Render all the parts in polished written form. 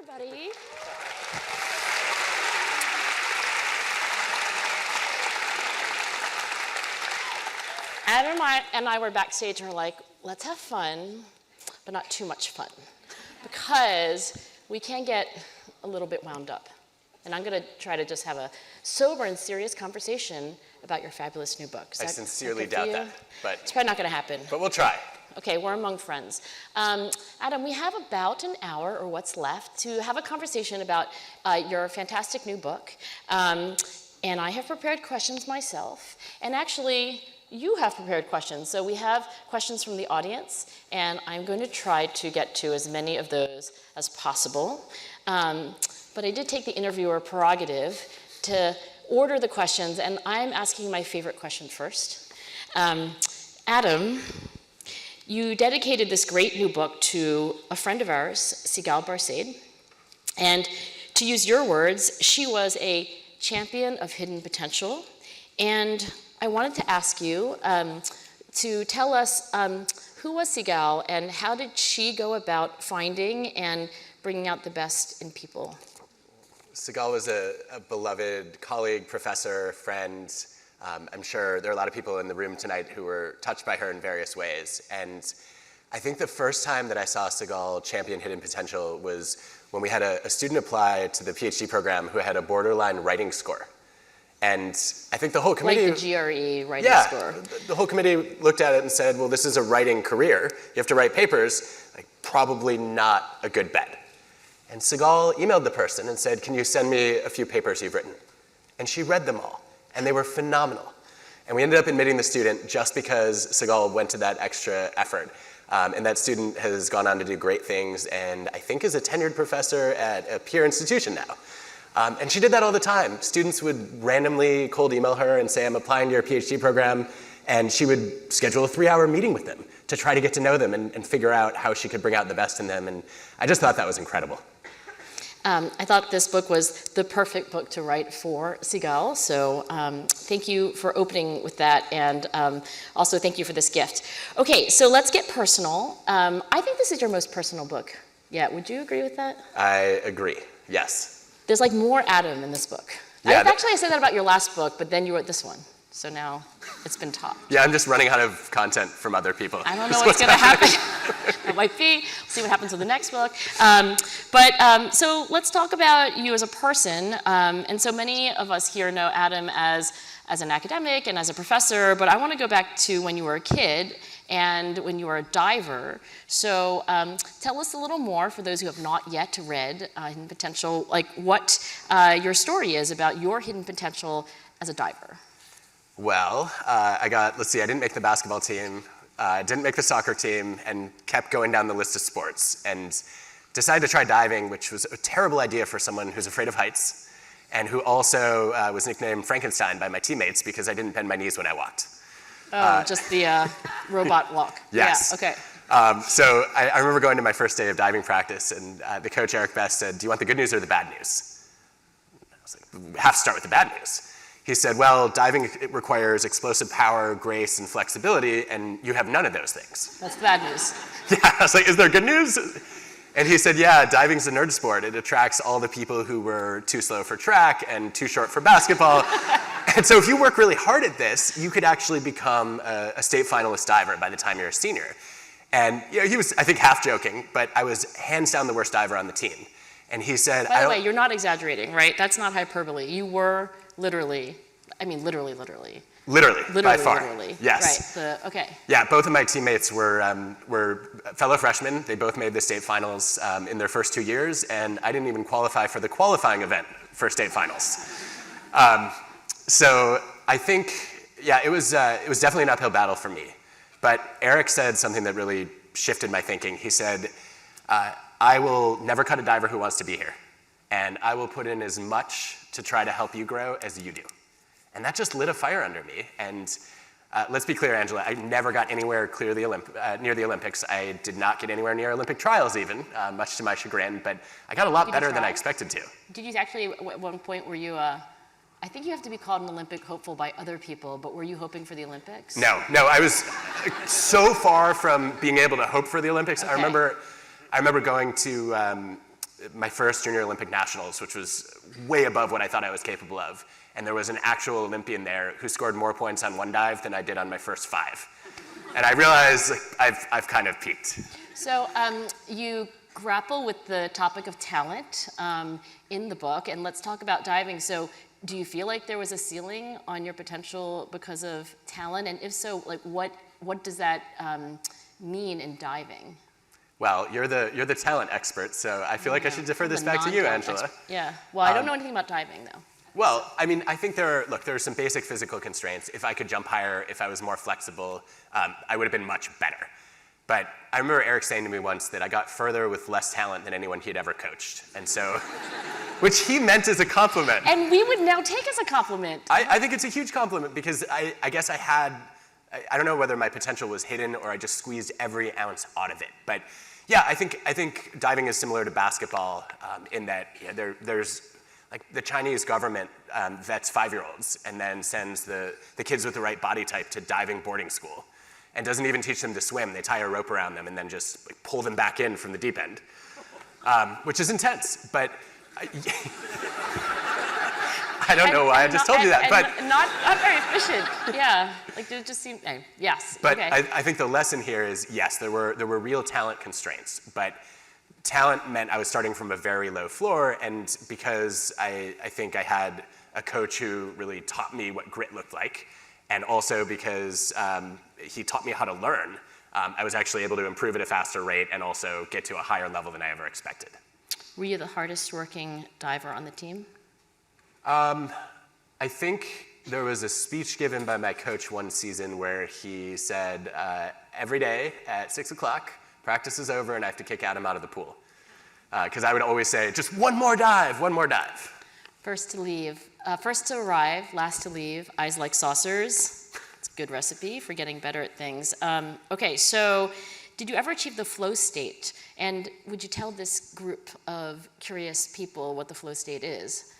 everybody. Adam and I were backstage and we're like, let's have fun, but not too much fun, because we can get a little bit wound up. And I'm going to try to just have a sober and serious conversation about your fabulous new book. I sincerely doubt that, but it's probably not going to happen. But we'll try. Okay, we're among friends. Adam, we have about an hour or what's left to have a conversation about your fantastic new book. And I have prepared questions myself. And actually, you have prepared questions. So we have questions from the audience, and I'm going to try to get to as many of those as possible. But I did take the interviewer prerogative to order the questions, and I'm asking my favorite question first. Adam, you dedicated this great new book to a friend of ours, Sigal Barsaid, and to use your words, she was a champion of hidden potential, and I wanted to ask you to tell us who was Sigal and how did she go about finding and bringing out the best in people? Sigal was a beloved colleague, professor, friend. I'm sure there are a lot of people in the room tonight who were touched by her in various ways. And I think the first time that I saw Sigal champion hidden potential was when we had a student apply to the PhD program who had a borderline writing score. And I think the whole committee— Like the GRE writing score. The whole committee looked at it and said, well, this is a writing career. You have to write papers. Like, probably not a good bet. And Sigal emailed the person and said, can you send me a few papers you've written? And she read them all, and they were phenomenal. And we ended up admitting the student just because Sigal went to that extra effort. And that student has gone on to do great things, and I think is a tenured professor at a peer institution now. And she did that all the time. Students would randomly cold email her and say, I'm applying to your PhD program, and she would schedule a 3-hour meeting with them to try to get to know them and figure out how she could bring out the best in them. And I just thought that was incredible. I thought this book was the perfect book to write for Sigal, so thank you for opening with that, and also thank you for this gift. Okay, so let's get personal. I think this is your most personal book yet. Would you agree with that? I agree, yes. There's like more Adam in this book. Yeah, Actually, I said that about your last book, but then you wrote this one. So now it's been topped. Yeah, I'm just running out of content from other people. I don't know what's going to happen. It might be. We'll see what happens with the next book. So let's talk about you as a person. And so many of us here know Adam as an academic and as a professor, but I want to go back to when you were a kid and when you were a diver. So tell us a little more, for those who have not yet read Hidden Potential, like what your story is about your hidden potential as a diver. Well, I didn't make the basketball team, didn't make the soccer team, and kept going down the list of sports, and decided to try diving, which was a terrible idea for someone who's afraid of heights, and who also was nicknamed Frankenstein by my teammates because I didn't bend my knees when I walked. Oh, just the robot walk. Yes. Yeah, okay. So I remember going to my first day of diving practice, and the coach, Eric Best, said, do you want the good news or the bad news? I was like, we have to start with the bad news. He said, well, diving requires explosive power, grace, and flexibility, and you have none of those things. That's the bad news. Yeah, I was like, is there good news? And he said, yeah, diving's a nerd sport. It attracts all the people who were too slow for track and too short for basketball. And so if you work really hard at this, you could actually become a state finalist diver by the time you're a senior. And he was, I think, half joking, but I was hands down the worst diver on the team. And he said— By the way, you're not exaggerating, right? That's not hyperbole. You were literally, literally, by far. Literally. Yes. Right. Okay. Yeah, both of my teammates were fellow freshmen. They both made the state finals in their first 2 years, and I didn't even qualify for the qualifying event for state finals. So I think, it was definitely an uphill battle for me. But Eric said something that really shifted my thinking. He said, I will never cut a diver who wants to be here, and I will put in as much to try to help you grow as you do. And that just lit a fire under me. And let's be clear, Angela, I never got anywhere near the Olympics. I did not get anywhere near Olympic trials even, much to my chagrin, but I got a lot better than I expected to. Did you actually, at one point, were you, I think you have to be called an Olympic hopeful by other people, but were you hoping for the Olympics? No, I was so far from being able to hope for the Olympics. Okay. I remember going to my first Junior Olympic Nationals, which was way above what I thought I was capable of. And there was an actual Olympian there who scored more points on one dive than I did on my first 5. And I realized I've kind of peaked. So you grapple with the topic of talent in the book, and let's talk about diving. So do you feel like there was a ceiling on your potential because of talent? And if so, like what does that mean in diving? Well, you're the talent expert, so I feel like I should defer this back to you, Angela. Yeah, well, I don't know anything about diving, though. Well, I mean, I think there are some basic physical constraints. If I could jump higher, if I was more flexible, I would have been much better. But I remember Eric saying to me once that I got further with less talent than anyone he had ever coached. And so, which he meant as a compliment. And we would now take as a compliment. I think it's a huge compliment because I guess I don't know whether my potential was hidden or I just squeezed every ounce out of it. But yeah, I think diving is similar to basketball in that there's like the Chinese government vets 5-year-olds and then sends the kids with the right body type to diving boarding school and doesn't even teach them to swim. They tie a rope around them and then just like, pull them back in from the deep end, which is intense. But I don't know why I just told you that. But not very efficient. Yeah, like it just seemed, yes. But okay. I think the lesson here is, yes, there were real talent constraints, but talent meant I was starting from a very low floor, and because I think I had a coach who really taught me what grit looked like, and also because he taught me how to learn, I was actually able to improve at a faster rate and also get to a higher level than I ever expected. Were you the hardest working diver on the team? I think there was a speech given by my coach one season where he said, every day at 6 o'clock, practice is over and I have to kick Adam out of the pool. Because I would always say, just one more dive, one more dive. First to arrive, last to leave, eyes like saucers. It's a good recipe for getting better at things. Okay, so did you ever achieve the flow state? And would you tell this group of curious people what the flow state is?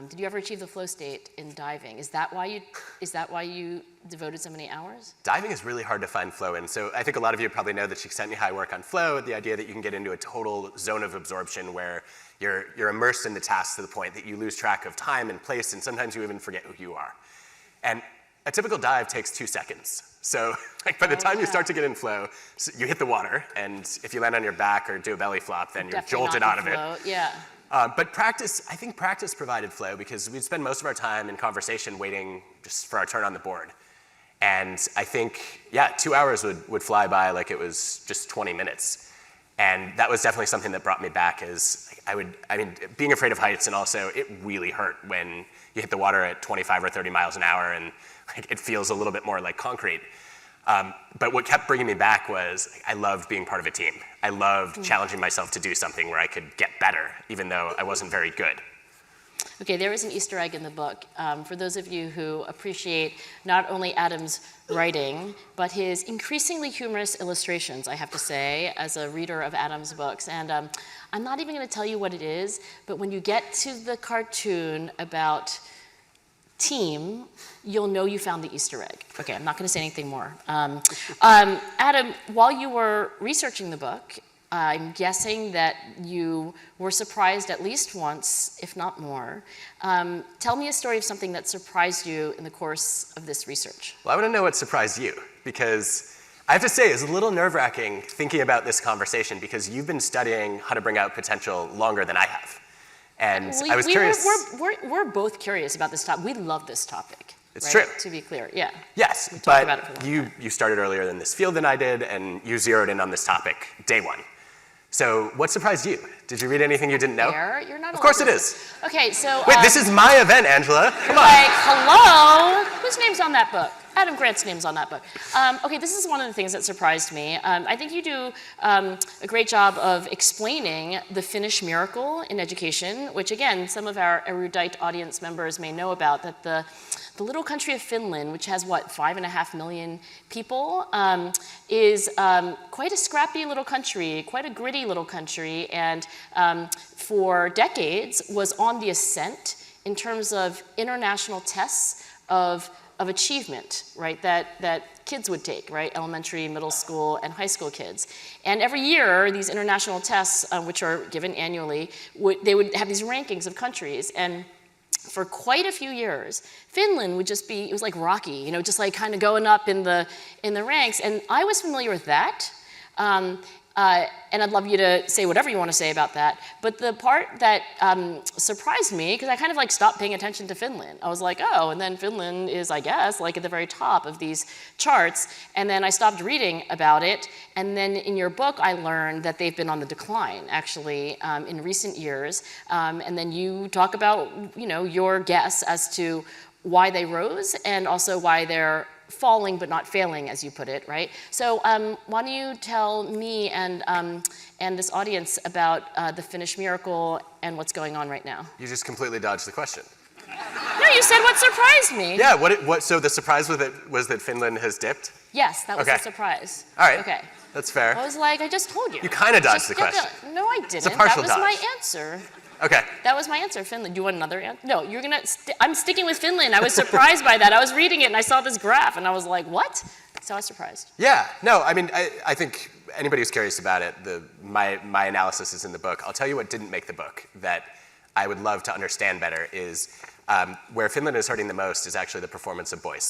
Did you ever achieve the flow state in diving? Is that why you devoted so many hours? Diving is really hard to find flow in. So I think a lot of you probably know that Csikszentmihalyi work on flow, the idea that you can get into a total zone of absorption where you're immersed in the task to the point that you lose track of time and place, and sometimes you even forget who you are. And a typical dive takes 2 seconds. So like by the time you start to get in flow, you hit the water, and if you land on your back or do a belly flop, then you're jolted out of it. Yeah. But I think practice provided flow because we'd spend most of our time in conversation waiting just for our turn on the board. And I think, 2 hours would fly by like it was just 20 minutes. And that was definitely something that brought me back is being afraid of heights, and also it really hurt when you hit the water at 25 or 30 miles an hour and like, it feels a little bit more like concrete. But what kept bringing me back was I loved being part of a team. I loved challenging myself to do something where I could get better, even though I wasn't very good. Okay, there is an Easter egg in the book. For those of you who appreciate not only Adam's writing, but his increasingly humorous illustrations, I have to say, as a reader of Adam's books. And I'm not even going to tell you what it is, but when you get to the cartoon about team, you'll know you found the Easter egg. Okay, I'm not going to say anything more. Adam, while you were researching the book, I'm guessing that you were surprised at least once, if not more. Tell me a story of something that surprised you in the course of this research. Well, I want to know what surprised you, because I have to say it's a little nerve-wracking thinking about this conversation because you've been studying how to bring out potential longer than I have. And I was curious. We're both curious about this topic. We love this topic. It's right? true. To be clear, yeah. Yes, but you started earlier in this field than I did, and you zeroed in on this topic day one. So what surprised you? Did you read anything you didn't know? You're not. Of course it is. Okay, so. Wait, this is my event, Angela. Come on. Like, hello? Whose name's on that book? Adam Grant's name's on that book. Okay, this is one of the things that surprised me. I think you do a great job of explaining the Finnish miracle in education, which again, some of our erudite audience members may know about, that the little country of Finland, which has, 5.5 million people, is quite a scrappy little country, quite a gritty little country, and for decades was on the ascent in terms of international tests of achievement, right? That kids would take, right? Elementary, middle school, and high school kids. And every year, these international tests, which are given annually, they would have these rankings of countries. And for quite a few years, Finland would just be, it was like Rocky, just like kind of going up in the ranks. And I was familiar with that. And I'd love you to say whatever you want to say about that. But the part that surprised me, because I kind of like stopped paying attention to Finland. I was like, oh, and then Finland is, I guess, like at the very top of these charts. And then I stopped reading about it. And then in your book, I learned that they've been on the decline, actually, in recent years. And then you talk about, your guess as to why they rose and also why they're falling but not failing, as you put it, right? So why don't you tell me and this audience about the Finnish miracle and what's going on right now? You just completely dodged the question. No, you said what surprised me. Yeah, so the surprise was that Finland has dipped? Yes, that was Okay. a surprise. All right, Okay. that's fair. I was like, I just told you. You kind of dodged Just the get question. No, I didn't. It's a partial That was my dodge. answer. Okay. That was my answer, Finland. Do you want another answer? No, you're gonna, I'm sticking with Finland. I was surprised by that. I was reading it and I saw this graph and I was like, what? So I was surprised. Yeah, no, I mean, I think anybody who's curious about it, my analysis is in the book. I'll tell you what didn't make the book that I would love to understand better is where Finland is hurting the most is actually the performance of boys.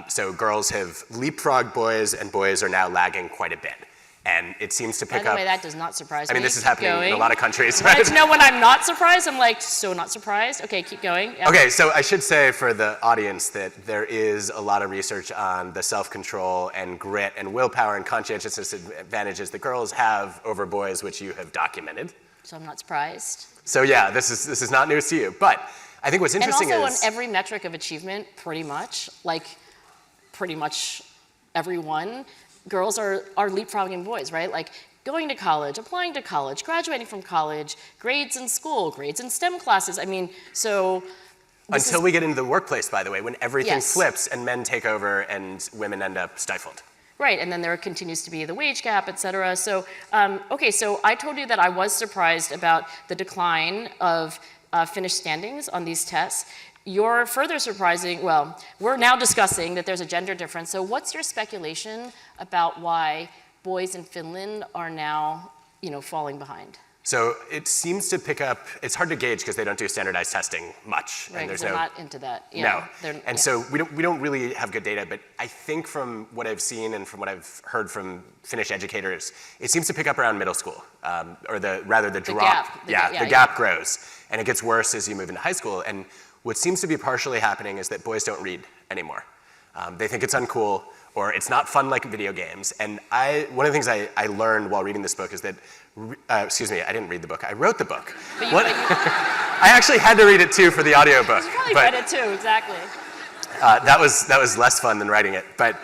So girls have leapfrogged boys and boys are now lagging quite a bit. And it seems to pick up. By the way, that does not surprise me. I mean, this is happening in a lot of countries, I right? wanted to know when I'm not surprised. I'm like, so not surprised. Okay, keep going. Yeah. Okay, so I should say for the audience that there is a lot of research on the self-control and grit and willpower and conscientiousness advantages that girls have over boys, which you have documented. So I'm not surprised. So yeah, this is not news to you. But I think what's interesting and also is on every metric of achievement, pretty much everyone, girls are leapfrogging boys, right? Like going to college, applying to college, graduating from college, grades in school, grades in STEM classes. I mean, so until we get into the workplace, by the way, when everything Yes. flips and men take over and women end up stifled. Right, and then there continues to be the wage gap, et cetera. So, okay, so I told you that I was surprised about the decline of Finnish standings on these tests. You're further surprising, well, we're now discussing that there's a gender difference. So what's your speculation about why boys in Finland are now, falling behind? So it seems to pick up, it's hard to gauge because they don't do standardized testing much. Right, and because there's they're not into that. No. So we don't really have good data, but I think from what I've seen and from what I've heard from Finnish educators, it seems to pick up around middle school, or the drop. Gap. The gap grows, and it gets worse as you move into high school. And what seems to be partially happening is that boys don't read anymore. They think it's uncool, or it's not fun like video games. And one of the things I learned while reading this book is that, I didn't read the book, I wrote the book. I actually had to read it too for the audiobook. You probably read it too, exactly. That was less fun than writing it. But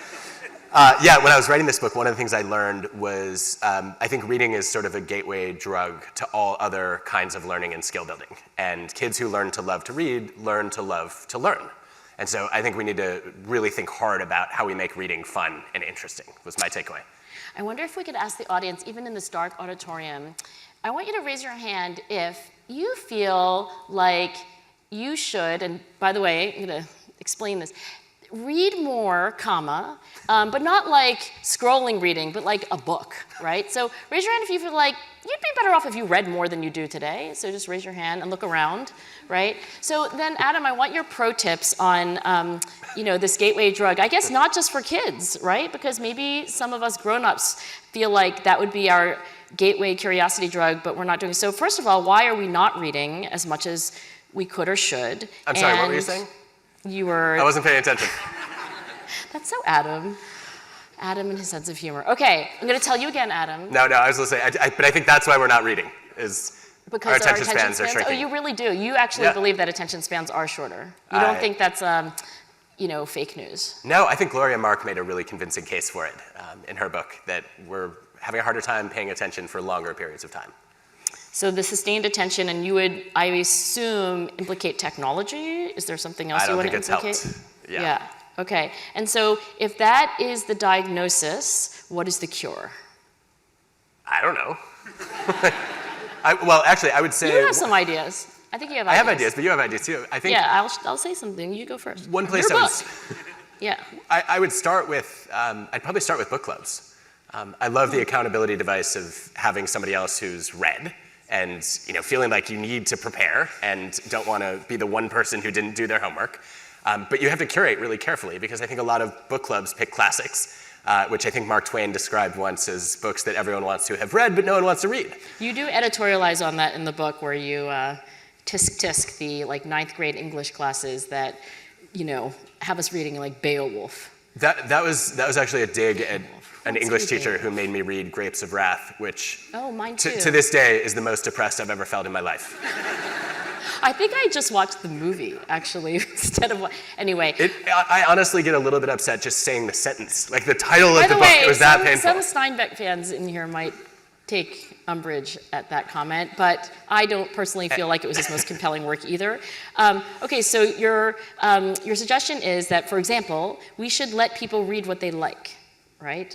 when I was writing this book, one of the things I learned was I think reading is sort of a gateway drug to all other kinds of learning and skill building. And kids who learn to love to read learn to love to learn. And so I think we need to really think hard about how we make reading fun and interesting, was my takeaway. I wonder if we could ask the audience, even in this dark auditorium, I want you to raise your hand if you feel like you should, and by the way, I'm going to explain this, read more, but not like scrolling reading, but like a book, right? So raise your hand if you feel like you'd be better off if you read more than you do today. So just raise your hand and look around, right? So then, Adam, I want your pro tips on, this gateway drug. I guess not just for kids, right? Because maybe some of us grown-ups feel like that would be our gateway curiosity drug, but we're not doing so. First of all, why are we not reading as much as we could or should? I'm sorry, what were you saying? I wasn't paying attention. That's so Adam. Adam and his sense of humor. Okay, I'm going to tell you again, Adam. No, I was going to say, but I think that's why we're not reading, is because our attention spans are shrinking. Oh, you really do. You actually believe that attention spans are shorter. You don't think that's, fake news. No, I think Gloria Mark made a really convincing case for it in her book, that we're having a harder time paying attention for longer periods of time. So the sustained attention, and you would, I assume, implicate technology? Is there something else you want to implicate? I don't think it's helped. Yeah. Okay. And so if that is the diagnosis, what is the cure? I don't know. I would say... You have some ideas. I think you have ideas. I have ideas, but you have ideas too. I think... Yeah, I'll say something. You go first. One place Yeah. I would start with, I'd probably start with book clubs. I love the accountability device of having somebody else who's read and feeling like you need to prepare and don't want to be the one person who didn't do their homework. But you have to curate really carefully because I think a lot of book clubs pick classics, which I think Mark Twain described once as books that everyone wants to have read but no one wants to read. You do editorialize on that in the book where you tisk the ninth grade English classes that have us reading like Beowulf. That was actually a dig at an English teacher who made me read Grapes of Wrath, which mine too. To this day is the most depressed I've ever felt in my life. I think I just watched the movie, actually, instead of anyway. I honestly get a little bit upset just saying the sentence. Like the title of the book, it was that painful. Some Steinbeck fans in here might take umbrage at that comment, but I don't personally feel like it was his most compelling work either. Okay, so your suggestion is that, for example, we should let people read what they like, right?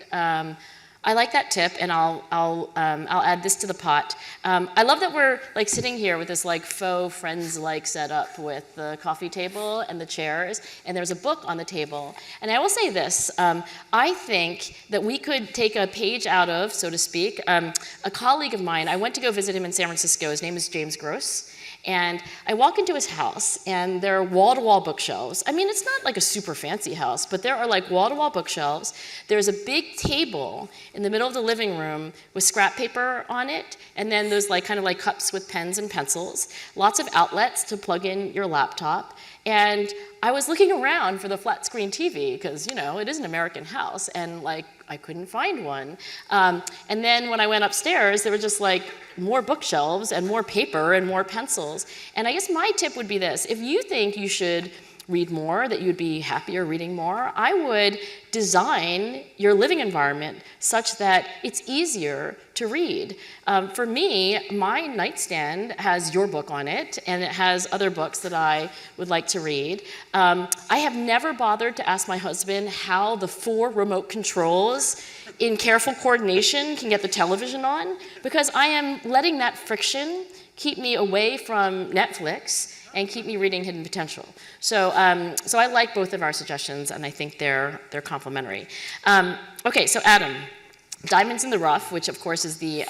I like that tip, and I'll add this to the pot. I love that we're sitting here with this faux friends-like setup with the coffee table and the chairs, and there's a book on the table. And I will say this: I think that we could take a page out of, so to speak, a colleague of mine. I went to go visit him in San Francisco. His name is James Gross. And I walk into his house, and there are wall-to-wall bookshelves. I mean, it's not like a super fancy house, but there are wall-to-wall bookshelves. There's a big table in the middle of the living room with scrap paper on it, and then those kind of cups with pens and pencils. Lots of outlets to plug in your laptop. And I was looking around for the flat screen TV because, it is an American house, and I couldn't find one. And then when I went upstairs, there were just more bookshelves and more paper and more pencils. And I guess my tip would be this: if you think you should read more, that you'd be happier reading more, I would design your living environment such that it's easier to read. For me, my nightstand has your book on it, and it has other books that I would like to read. I have never bothered to ask my husband how the 4 remote controls in careful coordination can get the television on, because I am letting that friction keep me away from Netflix and keep me reading Hidden Potential. So I like both of our suggestions, and I think they're complementary. Okay, so Adam, Diamonds in the Rough, which of course is the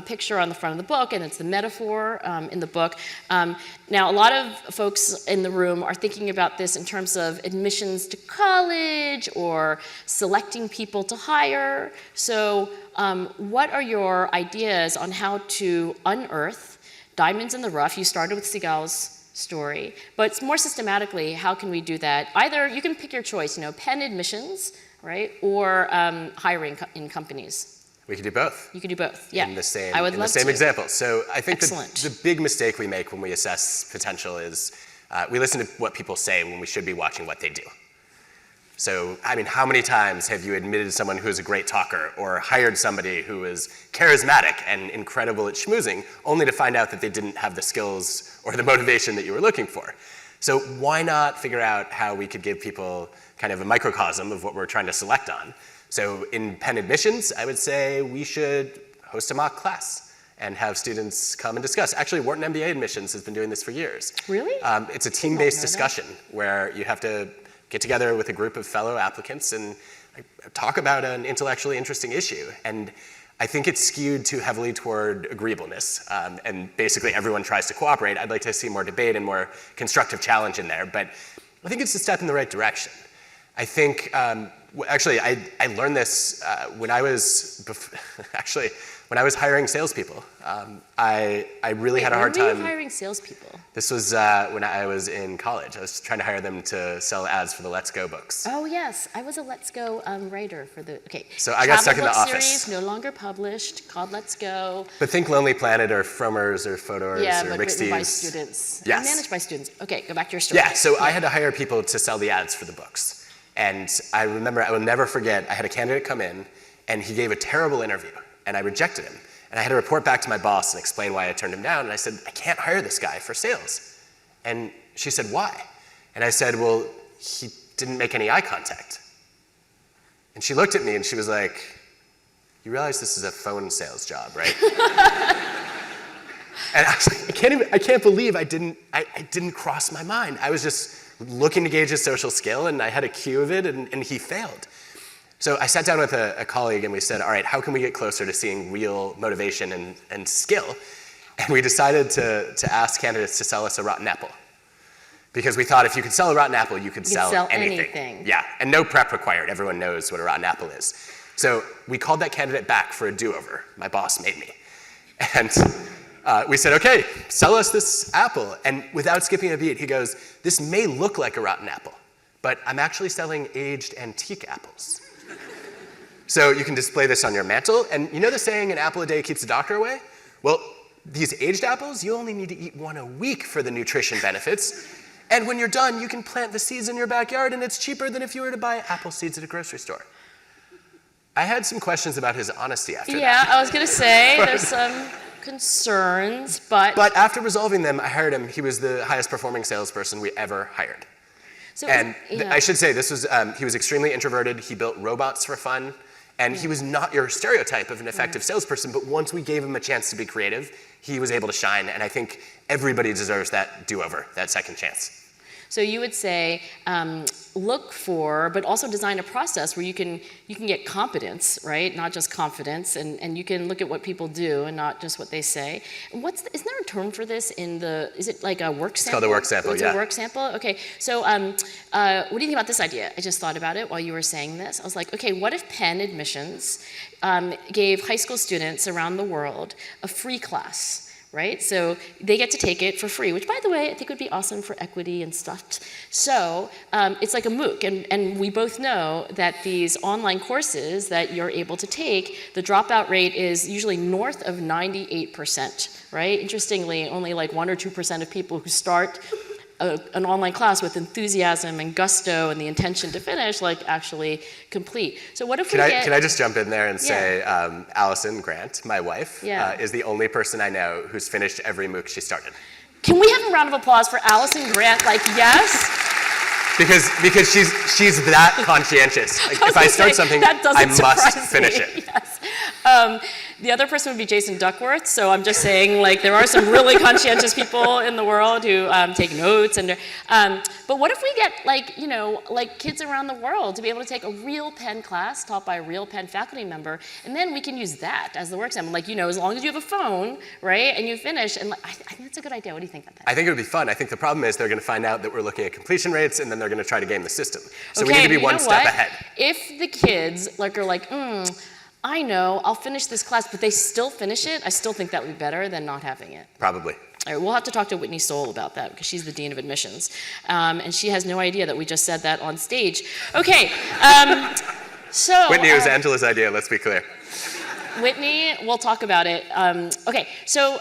picture on the front of the book, and it's the metaphor in the book. Now, a lot of folks in the room are thinking about this in terms of admissions to college or selecting people to hire. So what are your ideas on how to unearth diamonds in the rough? You started with Seagal's story, but more systematically, how can we do that? Either you can pick your choice, Penn admissions, right, or hiring in companies. We could do both. You could do both, yeah. In the same to. example. So I think the big mistake we make when we assess potential is we listen to what people say when we should be watching what they do. So, how many times have you admitted someone who is a great talker or hired somebody who is charismatic and incredible at schmoozing, only to find out that they didn't have the skills or the motivation that you were looking for? So why not figure out how we could give people kind of a microcosm of what we're trying to select on? So in Penn admissions, I would say we should host a mock class and have students come and discuss. Actually, Wharton MBA admissions has been doing this for years. Really? It's a team-based discussion where you have to get together with a group of fellow applicants and talk about an intellectually interesting issue. And I think it's skewed too heavily toward agreeableness, and basically everyone tries to cooperate. I'd like to see more debate and more constructive challenge in there, but I think it's a step in the right direction. I think, actually, I learned this when I was, when I was hiring salespeople. I really had a hard time. When were you hiring salespeople? This was when I was in college. I was trying to hire them to sell ads for the Let's Go books. Oh yes, I was a Let's Go writer for the, okay. So I got stuck in the office. Series, no longer published, called Let's Go. But think Lonely Planet or Fromers or Fodors or Rick Steves. Written by students. Yes. Managed by students. Okay, go back to your story. Yeah, so I had to hire people to sell the ads for the books. And I remember, I will never forget, I had a candidate come in and he gave a terrible interview and I rejected him. And I had to report back to my boss and explain why I turned him down. And I said, I can't hire this guy for sales. And she said, why? And I said, well, he didn't make any eye contact. And she looked at me and she was like, you realize this is a phone sales job, right? And I was like, I can't believe I didn't cross my mind. I was just looking to gauge his social skill, and I had a cue of it, and he failed. So I sat down with a colleague, and we said, all right, how can we get closer to seeing real motivation and skill? And we decided to ask candidates to sell us a rotten apple. Because we thought if you could sell a rotten apple, you could sell anything. Yeah, and no prep required. Everyone knows what a rotten apple is. So we called that candidate back for a do-over. My boss made me. And we said, okay, sell us this apple. And without skipping a beat, he goes, this may look like a rotten apple, but I'm actually selling aged antique apples. So you can display this on your mantle. And you know the saying, an apple a day keeps the doctor away? Well, these aged apples, you only need to eat one a week for the nutrition benefits. And when you're done, you can plant the seeds in your backyard, and it's cheaper than if you were to buy apple seeds at a grocery store. I had some questions about his honesty after that. Yeah, I was going to say, there's some concerns, but... But after resolving them, I hired him. He was the highest performing salesperson we ever hired. So, And I should say, this was he was extremely introverted. He built robots for fun. And he was not your stereotype of an effective salesperson, but once we gave him a chance to be creative, he was able to shine. And I think everybody deserves that do-over, that second chance. So you would say, look for, but also design a process where you can get competence, right? Not just confidence, and you can look at what people do and not just what they say. And isn't there a term for this is it like a work sample? It's called a work sample, It's a work sample? Okay, so what do you think about this idea? I just thought about it while you were saying this. I was like, okay, what if Penn Admissions gave high school students around the world a free class? Right? So they get to take it for free, which, by the way, I think would be awesome for equity and stuff. So it's like a MOOC, and we both know that these online courses that you're able to take, the dropout rate is usually north of 98%, right? Interestingly, only like 1 or 2% of people who start an online class with enthusiasm and gusto and the intention to finish, like actually complete. So what if Can I just jump in there and say, Allison Grant, my wife, is the only person I know who's finished every MOOC she started. Can we have a round of applause for Allison Grant? Like, yes? Because she's that conscientious. Like, if I start something, I must finish it. Yes. The other person would be Jason Duckworth. So I'm just saying, like, there are some really conscientious people in the world who take notes. But what if we get, like kids around the world to be able to take a real Penn class taught by a real Penn faculty member, and then we can use that as the work sample. Like, as long as you have a phone, right, and you finish. And I think that's a good idea. What do you think about that? I think it would be fun. I think the problem is they're going to find out that we're looking at completion rates, and then they're going to try to game the system. So we need to be one step ahead. If the kids are like, I know, I'll finish this class, but they still finish it, I still think that would be better than not having it. Probably. All right, we'll have to talk to Whitney Stoll about that, because she's the Dean of Admissions. And she has no idea that we just said that on stage. Okay, so... Whitney, it was Angela's idea, let's be clear. Whitney, we'll talk about it. Okay, so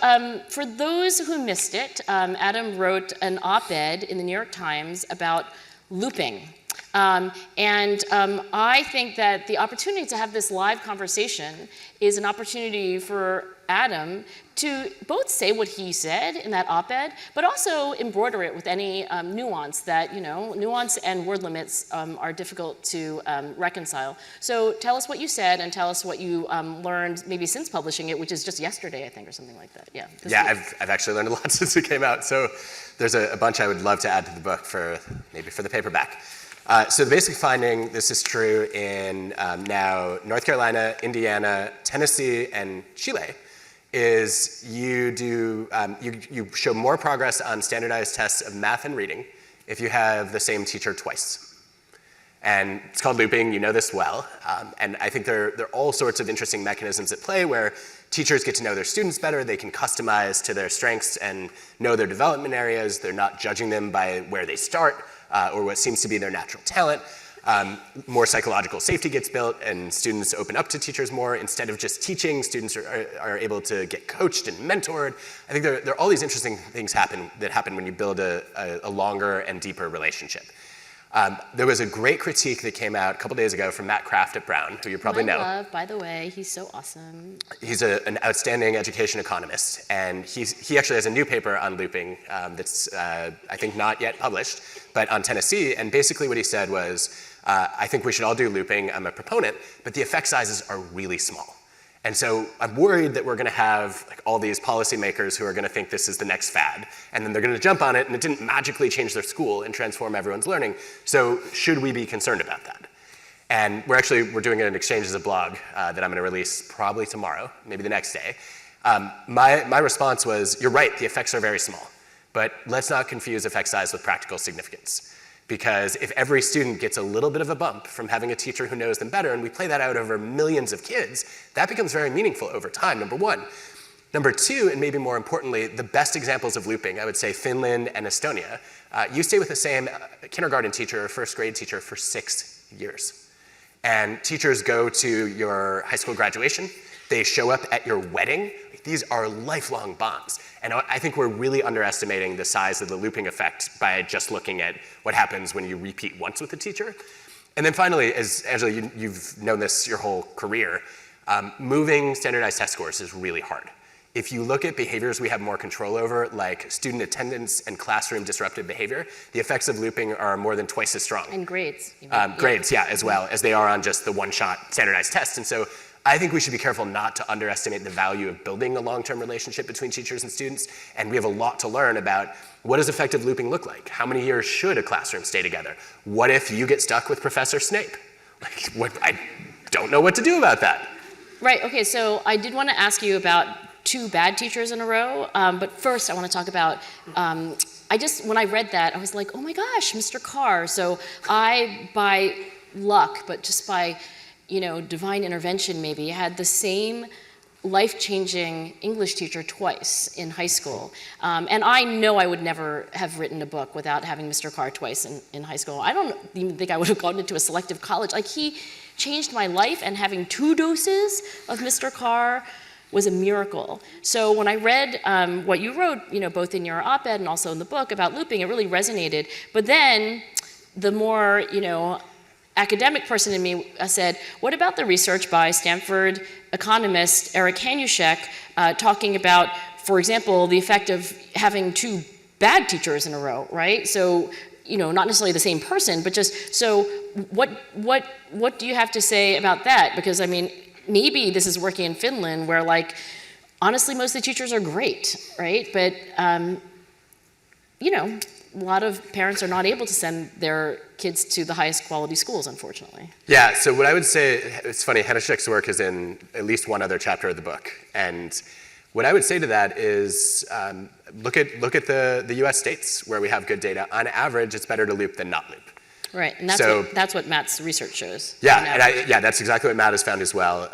for those who missed it, Adam wrote an op-ed in the New York Times about looping. I think that the opportunity to have this live conversation is an opportunity for Adam to both say what he said in that op-ed, but also embroider it with any nuance that, nuance and word limits are difficult to reconcile. So tell us what you said and tell us what you learned maybe since publishing it, which is just yesterday, I think, or something like that. Yeah, I've actually learned a lot since it came out. So there's a bunch I would love to add to the book maybe for the paperback. So the basic finding, this is true in now North Carolina, Indiana, Tennessee, and Chile, is you show more progress on standardized tests of math and reading if you have the same teacher twice. And it's called looping, you know this well. And I think there are all sorts of interesting mechanisms at play where teachers get to know their students better, they can customize to their strengths and know their development areas, they're not judging them by where they start or what seems to be their natural talent. More psychological safety gets built and students open up to teachers more. Instead of just teaching, students are able to get coached and mentored. I think there are all these interesting things that happen when you build a longer and deeper relationship. There was a great critique that came out a couple days ago from Matt Kraft at Brown, who you probably know. Love, by the way, he's so awesome. He's an outstanding education economist, and he actually has a new paper on looping that's, I think, not yet published, but on Tennessee, and basically what he said was, I think we should all do looping, I'm a proponent, but the effect sizes are really small. And so I'm worried that we're going to have like, all these policymakers who are going to think this is the next fad, and then they're going to jump on it, and it didn't magically change their school and transform everyone's learning. So should we be concerned about that? And we're doing an exchange as a blog that I'm going to release probably tomorrow, maybe the next day. My response was, you're right, the effects are very small, but let's not confuse effect size with practical significance. Because if every student gets a little bit of a bump from having a teacher who knows them better, and we play that out over millions of kids, that becomes very meaningful over time, number one. Number two, and maybe more importantly, the best examples of looping, I would say Finland and Estonia, you stay with the same kindergarten teacher or first grade teacher for 6 years. And teachers go to your high school graduation, they show up at your wedding. These are lifelong bonds. And I think we're really underestimating the size of the looping effect by just looking at what happens when you repeat once with a teacher. And then finally, as Angela, you've known this your whole career, moving standardized test scores is really hard. If you look at behaviors we have more control over, like student attendance and classroom disruptive behavior, the effects of looping are more than twice as strong. And grades. Grades, yeah, as well, as they are on just the one-shot standardized test. And so I think we should be careful not to underestimate the value of building a long-term relationship between teachers and students, and we have a lot to learn about what does effective looping look like? How many years should a classroom stay together? What if you get stuck with Professor Snape? I don't know what to do about that. Right, okay, so I did want to ask you about 2 bad teachers in a row, but first I want to talk about, when I read that, I was like, oh my gosh, Mr. Carr. So I, by luck, but just by divine intervention maybe, had the same life-changing English teacher twice in high school. And I know I would never have written a book without having Mr. Carr twice in high school. I don't even think I would have gone into a selective college. Like, he changed my life, and having 2 doses of Mr. Carr was a miracle. So when I read what you wrote, both in your op-ed and also in the book about looping, it really resonated. But then the more, academic person in me said, what about the research by Stanford economist Eric Hanushek talking about, for example, the effect of having 2 bad teachers in a row, right? So, not necessarily the same person, but just, so what do you have to say about that? Because, maybe this is working in Finland where, honestly, most of the teachers are great, right? But, a lot of parents are not able to send their kids to the highest quality schools, unfortunately. Yeah, so what I would say, it's funny, Hanushek's work is in at least one other chapter of the book. And what I would say to that is look at the US states where we have good data. On average, it's better to loop than not loop. Right, and that's what Matt's research shows. Yeah, and that's exactly what Matt has found as well.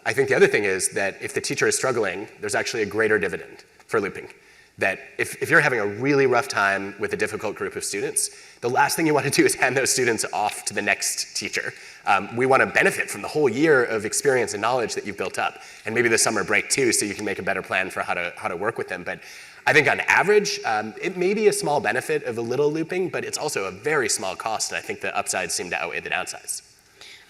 I think the other thing is that if the teacher is struggling, there's actually a greater dividend for looping. That if you're having a really rough time with a difficult group of students, the last thing you want to do is hand those students off to the next teacher. We want to benefit from the whole year of experience and knowledge that you've built up, and maybe the summer break too, so you can make a better plan for how to work with them. But I think on average, it may be a small benefit of a little looping, but it's also a very small cost, and I think the upsides seem to outweigh the downsides.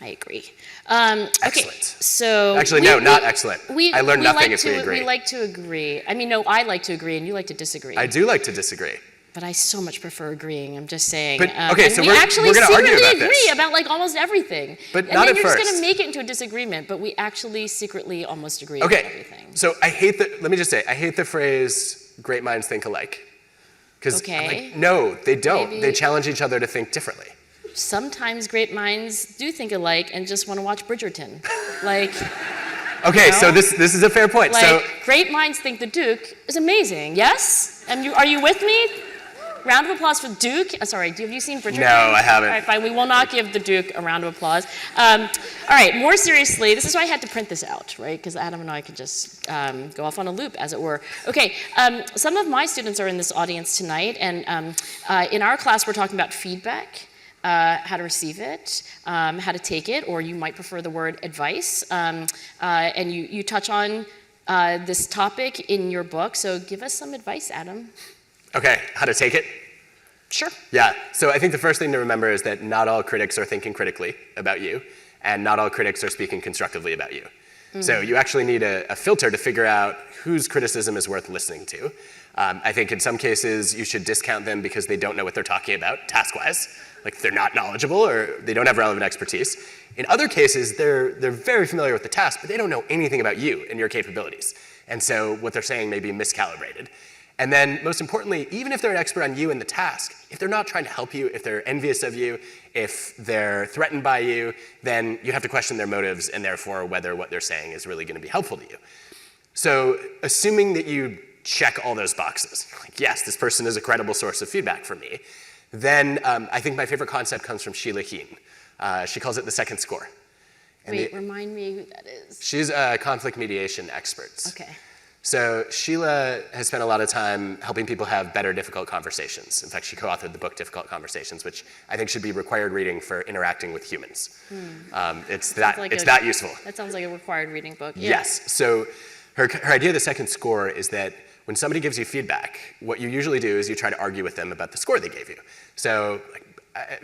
I agree. Excellent. Okay, so actually, not excellent. I learned nothing if we agree. We like to agree. No, I like to agree, and you like to disagree. I do like to disagree. But I so much prefer agreeing. I'm just saying. But, okay, so we're going to argue about this. We agree about almost everything. But not at first. And then you're just going to make it into a disagreement. But we actually secretly almost agree about everything. So I hate I hate the phrase "great minds think alike." Because no, they don't. Maybe. They challenge each other to think differently. Sometimes great minds do think alike and just want to watch Bridgerton. Okay, so this is a fair point. Great minds think the Duke is amazing. Yes? And are you with me? Round of applause for Duke. Sorry, have you seen Bridgerton? No, I haven't. All right, fine. We will not give the Duke a round of applause. All right, more seriously, this is why I had to print this out, right? Because Adam and I could just go off on a loop, as it were. Okay, some of my students are in this audience tonight, and in our class, we're talking about feedback. How to receive it, how to take it, or you might prefer the word advice. And you touch on this topic in your book, so give us some advice, Adam. Okay, how to take it? Sure. Yeah, so I think the first thing to remember is that not all critics are thinking critically about you, and not all critics are speaking constructively about you. Mm-hmm. So you actually need a filter to figure out whose criticism is worth listening to. I think in some cases you should discount them because they don't know what they're talking about, task-wise. Like they're not knowledgeable or they don't have relevant expertise. In other cases, they're very familiar with the task, but they don't know anything about you and your capabilities. And so what they're saying may be miscalibrated. And then most importantly, even if they're an expert on you and the task, if they're not trying to help you, if they're envious of you, if they're threatened by you, then you have to question their motives and therefore whether what they're saying is really going to be helpful to you. So assuming that you check all those boxes, like yes, this person is a credible source of feedback for me, then I think my favorite concept comes from Sheila Heen. She calls it the second score. And Wait, remind me who that is. She's a conflict mediation expert. Okay. So Sheila has spent a lot of time helping people have better difficult conversations. In fact, she co-authored the book Difficult Conversations, which I think should be required reading for interacting with humans. It's that useful. That sounds like a required reading book. Yeah. Yes. So her idea of the second score is that when somebody gives you feedback, what you usually do is you try to argue with them about the score they gave you. So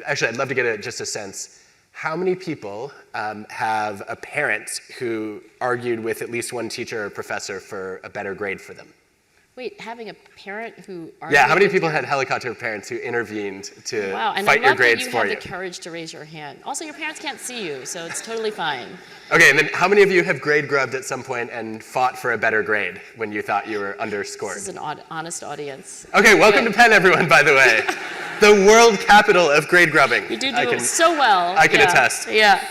actually, I'd love to get just a sense. How many people have a parent who argued with at least one teacher or professor for a better grade for them? Wait, having a parent who argued. Yeah, how many people had helicopter parents who intervened to fight your grades for you? Wow, and I love that you had the courage to raise your hand. Also, your parents can't see you, so it's totally fine. Okay, and then how many of you have grade grubbed at some point and fought for a better grade when you thought you were underscored? This is an honest audience. Okay, welcome to Penn, everyone, by the way. The world capital of grade grubbing. You do it so well. I can attest. Yeah.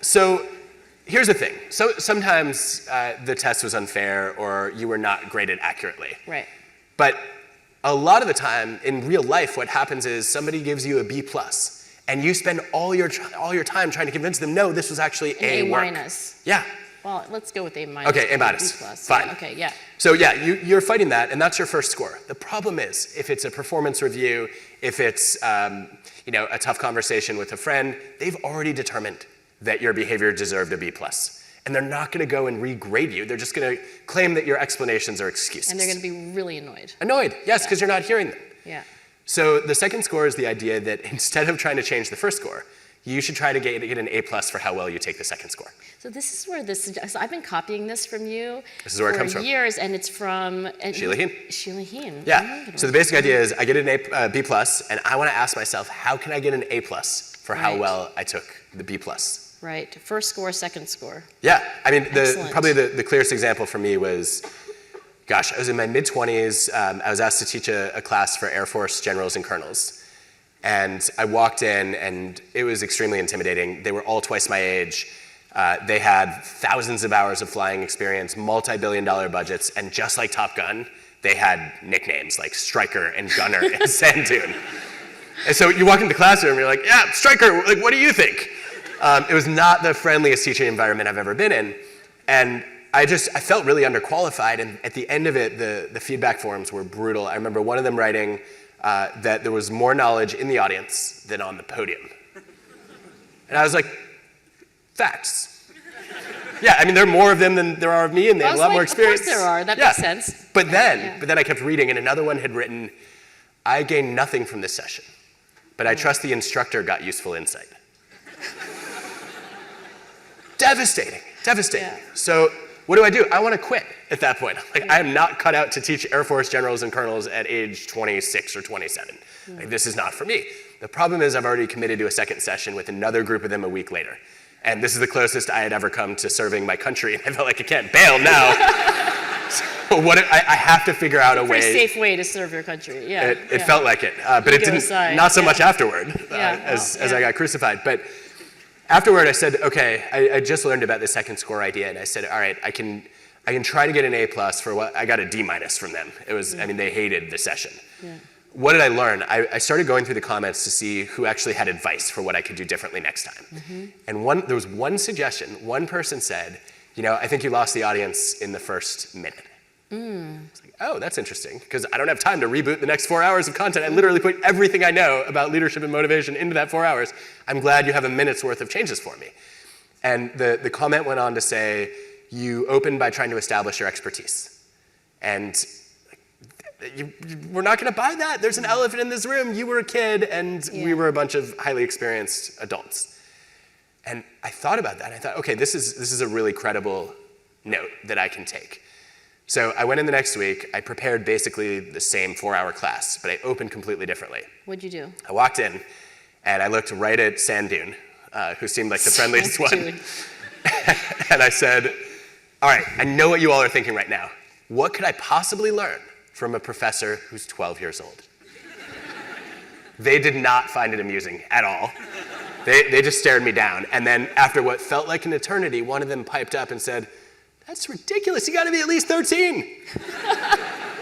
So here's the thing. So sometimes the test was unfair or you were not graded accurately. Right. But a lot of the time in real life, what happens is somebody gives you a B+, and you spend all your time trying to convince them, no, this was actually A work. A-. Yeah. Well, let's go with A-. Okay, A-. B+. Fine. Yeah, okay, yeah. So yeah, you're fighting that, and that's your first score. The problem is, if it's a performance review, if it's a tough conversation with a friend, they've already determined that your behavior deserved a B+. And they're not going to go and regrade you. They're just going to claim that your explanations are excuses. And they're going to be really annoyed. Annoyed, yes, because you're not hearing them. Yeah. So the second score is the idea that instead of trying to change the first score, you should try to get an A+ for how well you take the second score. So this is where so I've been copying this from you for years, and it's from Sheila Heen. Sheila Heen. Yeah. So the basic idea is I get an B+, and I want to ask myself, how can I get an A+ for how well I took the B+? Right. First score, second score. Yeah. I mean, Excellent. probably the clearest example for me was, gosh, I was in my mid-20s. I was asked to teach a class for Air Force generals and colonels. And I walked in, and it was extremely intimidating. They were all twice my age. They had thousands of hours of flying experience, multi-billion-dollar budgets, and just like Top Gun, they had nicknames like Striker and Gunner and Sand Dune. And so you walk into the classroom, and you're like, yeah, Striker, like, what do you think? It was not the friendliest teaching environment I've ever been in. And I felt really underqualified, and at the end of it, the feedback forums were brutal. I remember one of them writing that there was more knowledge in the audience than on the podium. And I was like, facts. Yeah, I mean, there are more of them than there are of me, and they have a lot more experience. Of course there are, that makes sense. But then I kept reading, and another one had written, I gained nothing from this session, but I trust the instructor got useful insight. Devastating. Yeah. So what do? I want to quit at that point. Like, I am not cut out to teach Air Force generals and colonels at age 26 or 27. Like, this is not for me. The problem is I've already committed to a second session with another group of them a week later. And this is the closest I had ever come to serving my country, and I felt like I can't bail now. So I have to figure out a way. Pretty safe way to serve your country, yeah. It felt like it, but it didn't, not so much afterward as I got crucified. But afterward, I said, okay, I just learned about the second score idea, and I said, all right, I can try to get an A+ for what I got a D- from them. It was, I mean, they hated the session. Yeah. What did I learn? I started going through the comments to see who actually had advice for what I could do differently next time. And there was one suggestion. One person said, I think you lost the audience in the first minute. I was like, oh, that's interesting, because I don't have time to reboot the next 4 hours of content. I literally put everything I know about leadership and motivation into that 4 hours. I'm glad you have a minute's worth of changes for me. And the comment went on to say, you opened by trying to establish your expertise. And we're not going to buy that. There's an elephant in this room. You were a kid, and we were a bunch of highly experienced adults. And I thought about that. I thought, okay, this is a really credible note that I can take. So I went in the next week. I prepared basically the same 4-hour class, but I opened completely differently. What'd you do? I walked in, and I looked right at Sand Dune, who seemed like the friendliest one. And I said, all right, I know what you all are thinking right now. What could I possibly learn from a professor who's 12 years old? They did not find it amusing at all. They just stared me down. And then after what felt like an eternity, one of them piped up and said, "That's ridiculous, you gotta be at least 13.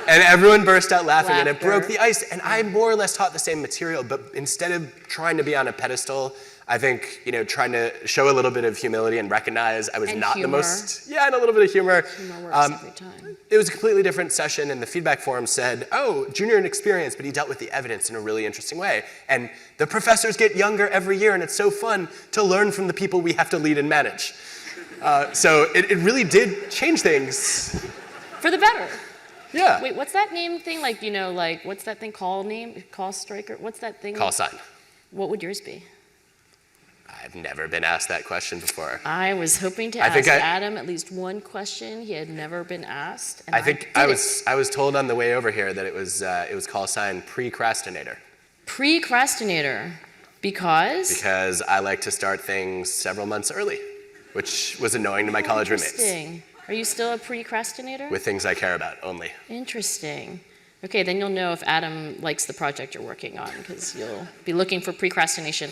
And everyone burst out laughing, and it broke the ice. And I more or less taught the same material, but instead of trying to be on a pedestal, I think, trying to show a little bit of humility and recognize I was not the most, and a little bit of humor. Humor works every time. It was a completely different session, and the feedback forum said, oh, junior in experience, but he dealt with the evidence in a really interesting way. And the professors get younger every year, and it's so fun to learn from the people we have to lead and manage. So it really did change things. For the better. Yeah. Wait, what's that name thing? What's that thing? Call name? Call striker? What's that thing? Call sign. What would yours be? I've never been asked that question before. I was hoping to ask Adam at least one question he had never been asked. And I was told on the way over here that it was call sign precrastinator. Precrastinator. Because? Because I like to start things several months early, which was annoying to my college roommates. Interesting. Are you still a precrastinator? With things I care about only. Interesting. Okay, then you'll know if Adam likes the project you're working on, because you'll be looking for precrastination.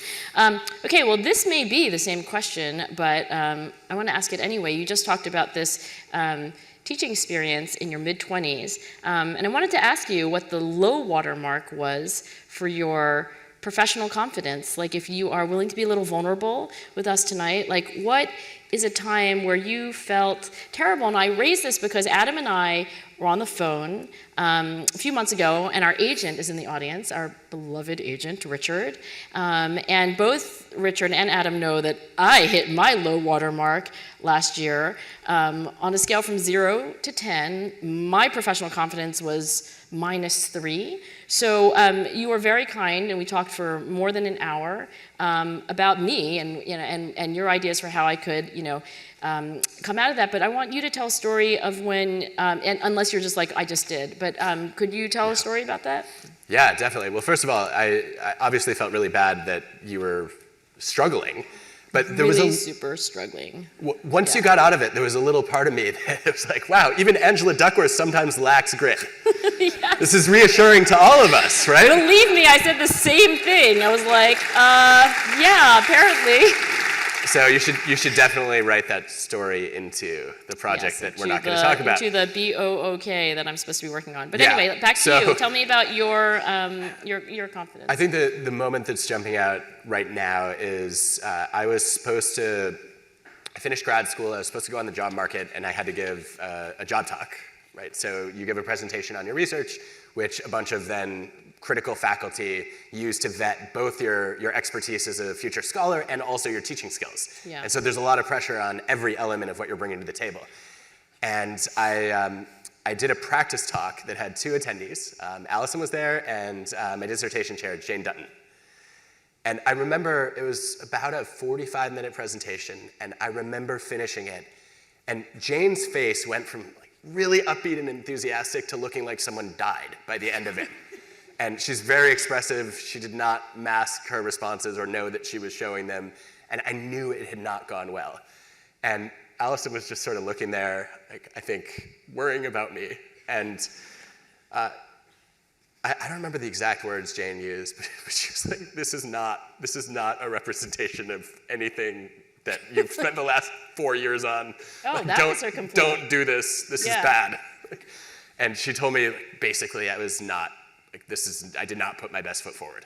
Okay, well, this may be the same question, but I want to ask it anyway. You just talked about this teaching experience in your mid-20s, and I wanted to ask you what the low water mark was for your professional confidence. Like, if you are willing to be a little vulnerable with us tonight, like, what is a time where you felt terrible? And I raise this because Adam and I were on the phone a few months ago, and our agent is in the audience, our beloved agent, Richard. And both Richard and Adam know that I hit my low water mark last year. On a scale from 0 to 10, my professional confidence was -3. So you were very kind, and we talked for more than an hour about me and your ideas for how I could, come out of that. But I want you to tell a story of when, and unless you're just like I just did, but could you tell a story about that? Yeah, definitely. Well, first of all, I obviously felt really bad that you were struggling. But there really was super struggling. Once you got out of it, there was a little part of me that was like, wow, even Angela Duckworth sometimes lacks grit. Yes. This is reassuring to all of us, right? Believe me, I said the same thing. I was like, yeah, apparently. So you should definitely write that story into the project that we're not going to talk about. Into the BOOK that I'm supposed to be working on. But anyway, back to you. Tell me about your confidence. I think the moment that's jumping out right now is I finished grad school, I was supposed to go on the job market, and I had to give a job talk, right? So you give a presentation on your research, which a bunch of then critical faculty use to vet both your expertise as a future scholar and also your teaching skills. Yeah. And so there's a lot of pressure on every element of what you're bringing to the table. And I did a practice talk that had 2 attendees. Allison was there, and my dissertation chair, Jane Dutton. And I remember it was about a 45-minute presentation, and I remember finishing it. And Jane's face went from really upbeat and enthusiastic to looking like someone died by the end of it. And she's very expressive. She did not mask her responses or know that she was showing them. And I knew it had not gone well. And Allison was just sort of looking there, I think, worrying about me. And I don't remember the exact words Jane used, but she was like, this is not a representation of anything that you've spent the last 4 years on. Oh, that was her complaint. Don't do this. This is bad. And she told me, basically, I was not, I did not put my best foot forward.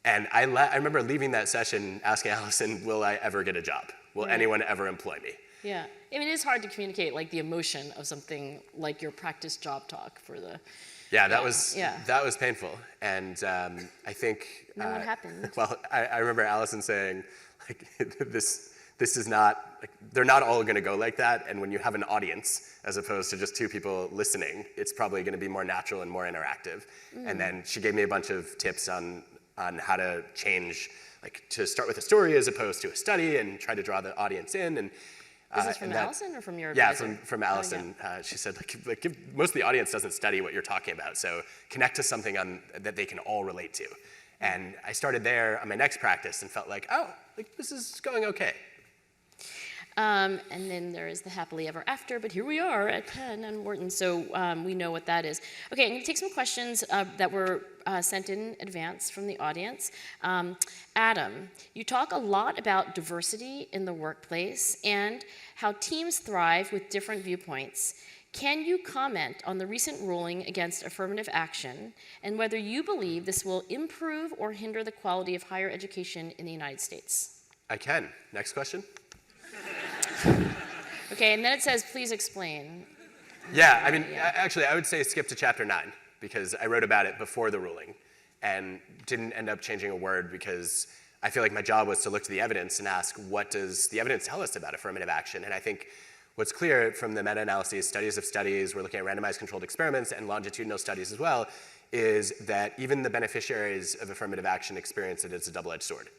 And I remember leaving that session asking Allison, will I ever get a job? Will anyone ever employ me? Yeah, I mean, it is hard to communicate the emotion of something like your practice job talk for the. Yeah, that was painful, and I think. And then what happened? Well, I remember Allison saying, this is not, they're not all going to go like that, and when you have an audience as opposed to just 2 people listening, it's probably going to be more natural and more interactive. And then she gave me a bunch of tips on how to change, to start with a story as opposed to a study, and try to draw the audience in, This is from Allison or from your Yeah, advisor? from Allison. She said, most of the audience doesn't study what you're talking about, so connect to something that they can all relate to. And I started there on my next practice and felt like, oh, this is going okay. And then there is the happily ever after, but here we are at Penn and Wharton, so we know what that is. Okay, I'm going to take some questions that were sent in advance from the audience. Adam, you talk a lot about diversity in the workplace and how teams thrive with different viewpoints. Can you comment on the recent ruling against affirmative action and whether you believe this will improve or hinder the quality of higher education in the United States? I can. Next question. Okay, and then it says, please explain. Yeah, I mean, actually, I would say skip to chapter 9, because I wrote about it before the ruling and didn't end up changing a word because I feel like my job was to look to the evidence and ask, what does the evidence tell us about affirmative action? And I think what's clear from the meta-analyses, studies of studies, we're looking at randomized controlled experiments and longitudinal studies as well, is that even the beneficiaries of affirmative action experience it as a double-edged sword.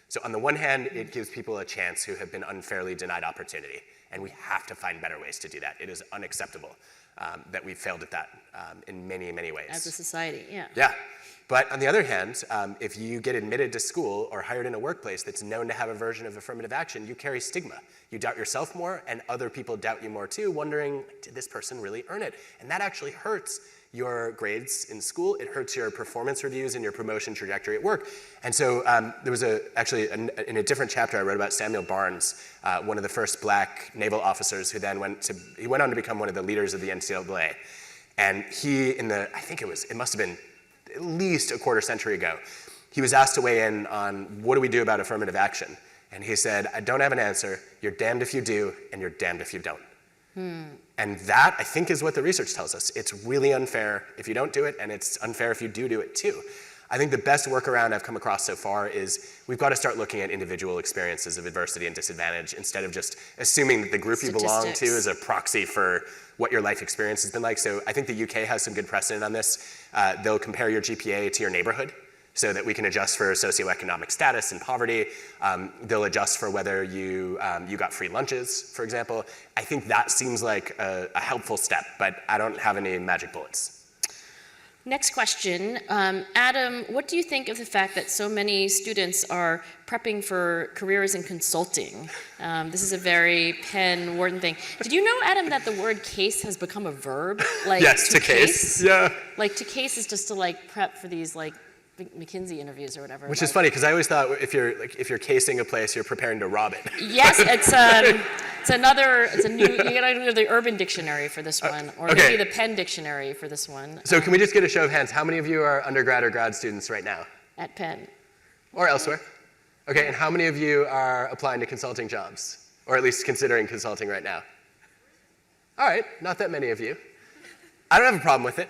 So on the one hand, it gives people a chance who have been unfairly denied opportunity, and we have to find better ways to do that. It is unacceptable that we've failed at that in many, many ways. As a society, yeah. Yeah. But on the other hand, if you get admitted to school or hired in a workplace that's known to have a version of affirmative action, you carry stigma. You doubt yourself more, and other people doubt you more too, wondering, did this person really earn it? And that actually hurts your grades in school. It hurts your performance reviews and your promotion trajectory at work. And so there was actually in a different chapter I wrote about Samuel Barnes, one of the first black naval officers who then went on to become one of the leaders of the NCAA. And he, I think it must have been at least a quarter century ago, he was asked to weigh in on what do we do about affirmative action? And he said, I don't have an answer. You're damned if you do, and you're damned if you don't. And that, I think, is what the research tells us. It's really unfair if you don't do it, and it's unfair if you do it too. I think the best workaround I've come across so far is we've got to start looking at individual experiences of adversity and disadvantage instead of just assuming that the group you belong to is a proxy for what your life experience has been like. So I think the UK has some good precedent on this. They'll compare your GPA to your neighborhood so that we can adjust for socioeconomic status and poverty. They'll adjust for whether you got free lunches, for example. I think that seems like a helpful step, but I don't have any magic bullets. Next question. Adam, what do you think of the fact that so many students are prepping for careers in consulting? This is a very Penn Wharton thing. Did you know, Adam, that the word case has become a verb? Like, yes, to case. Yeah. Like, to case is just to like prep for these like McKinsey interviews or whatever. Which is funny, because I always thought if you're casing a place, you're preparing to rob it. Yes, it's a new, you gotta go to the Urban Dictionary for this one, or okay. maybe the Penn Dictionary for this one. So can we just get a show of hands? How many of you are undergrad or grad students right now? At Penn. Or elsewhere? Okay, and how many of you are applying to consulting jobs? Or at least considering consulting right now? All right, not that many of you. I don't have a problem with it.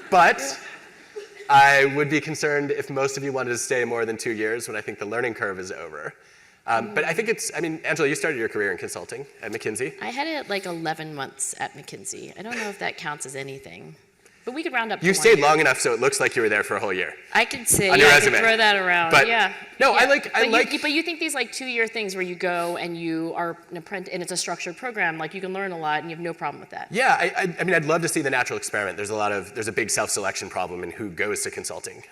But I would be concerned if most of you wanted to stay more than 2 years when I think the learning curve is over. But I think Angela, you started your career in consulting at McKinsey. I had it like 11 months at McKinsey. I don't know if that counts as anything. But we could round up to 1 year. You stayed long enough so it looks like you were there for a whole year. I could say, on your I resume. could throw that around. But, yeah. No, yeah. But you think these like 2-year things where you go and you are an apprentice, and it's a structured program, like you can learn a lot and you have no problem with that. Yeah, I mean, I'd love to see the natural experiment. There's a big self-selection problem in who goes to consulting.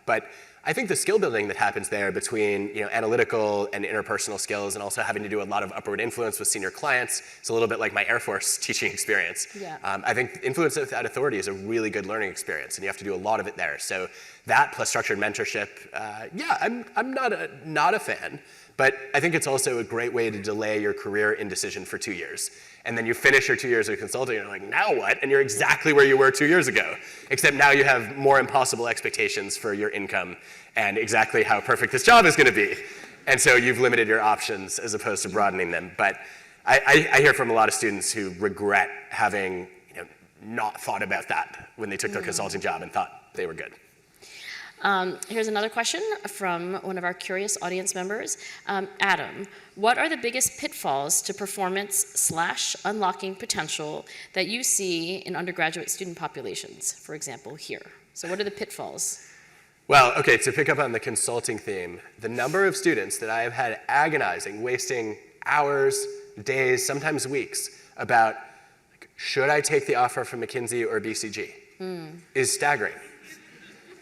But I think the skill building that happens there between analytical and interpersonal skills and also having to do a lot of upward influence with senior clients, it's a little bit like my Air Force teaching experience. Yeah. I think influence without authority is a really good learning experience, and you have to do a lot of it there. So that plus structured mentorship, I'm not a fan, but I think it's also a great way to delay your career indecision for 2 years. And then you finish your 2 years of consulting, and you're like, now what? And you're exactly where you were 2 years ago, except now you have more impossible expectations for your income and exactly how perfect this job is going to be. And so you've limited your options as opposed to broadening them. But I hear from a lot of students who regret having not thought about that when they took their consulting job and thought they were good. Here's another question from one of our curious audience members. Adam, what are the biggest pitfalls to performance/unlocking potential that you see in undergraduate student populations, for example, here? So what are the pitfalls? Well, okay, to pick up on the consulting theme, the number of students that I have had agonizing, wasting hours, days, sometimes weeks about, like, should I take the offer from McKinsey or BCG, is staggering.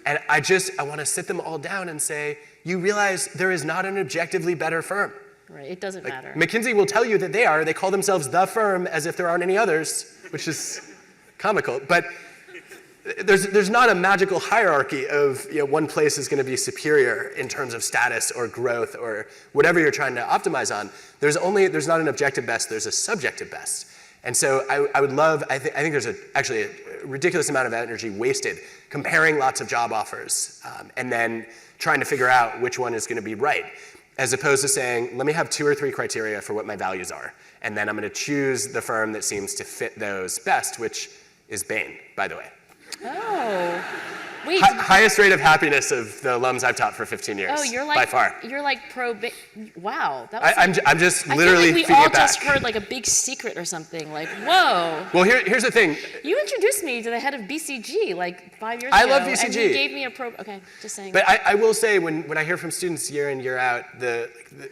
And I want to sit them all down and say, you realize there is not an objectively better firm. Right, it doesn't matter. McKinsey will tell you that they call themselves the firm as if there aren't any others, which is comical. But there's not a magical hierarchy of, one place is going to be superior in terms of status or growth or whatever you're trying to optimize on. There's not an objective best, there's a subjective best. And so I think there's actually a ridiculous amount of energy wasted comparing lots of job offers and then trying to figure out which one is going to be right, as opposed to saying, let me have 2 or 3 criteria for what my values are, and then I'm going to choose the firm that seems to fit those best, which is Bain, by the way. Oh, wait. Highest rate of happiness of the alums I've taught for 15 years, by far. You're like wow. That was I'm just literally feeding it back. I feel like we all just heard like a big secret or something, like, whoa. Well, here's the thing. You introduced me to the head of BCG like 5 years I ago. love BCG. And you gave me a okay, just saying. But I will say, when I hear from students year in, year out, the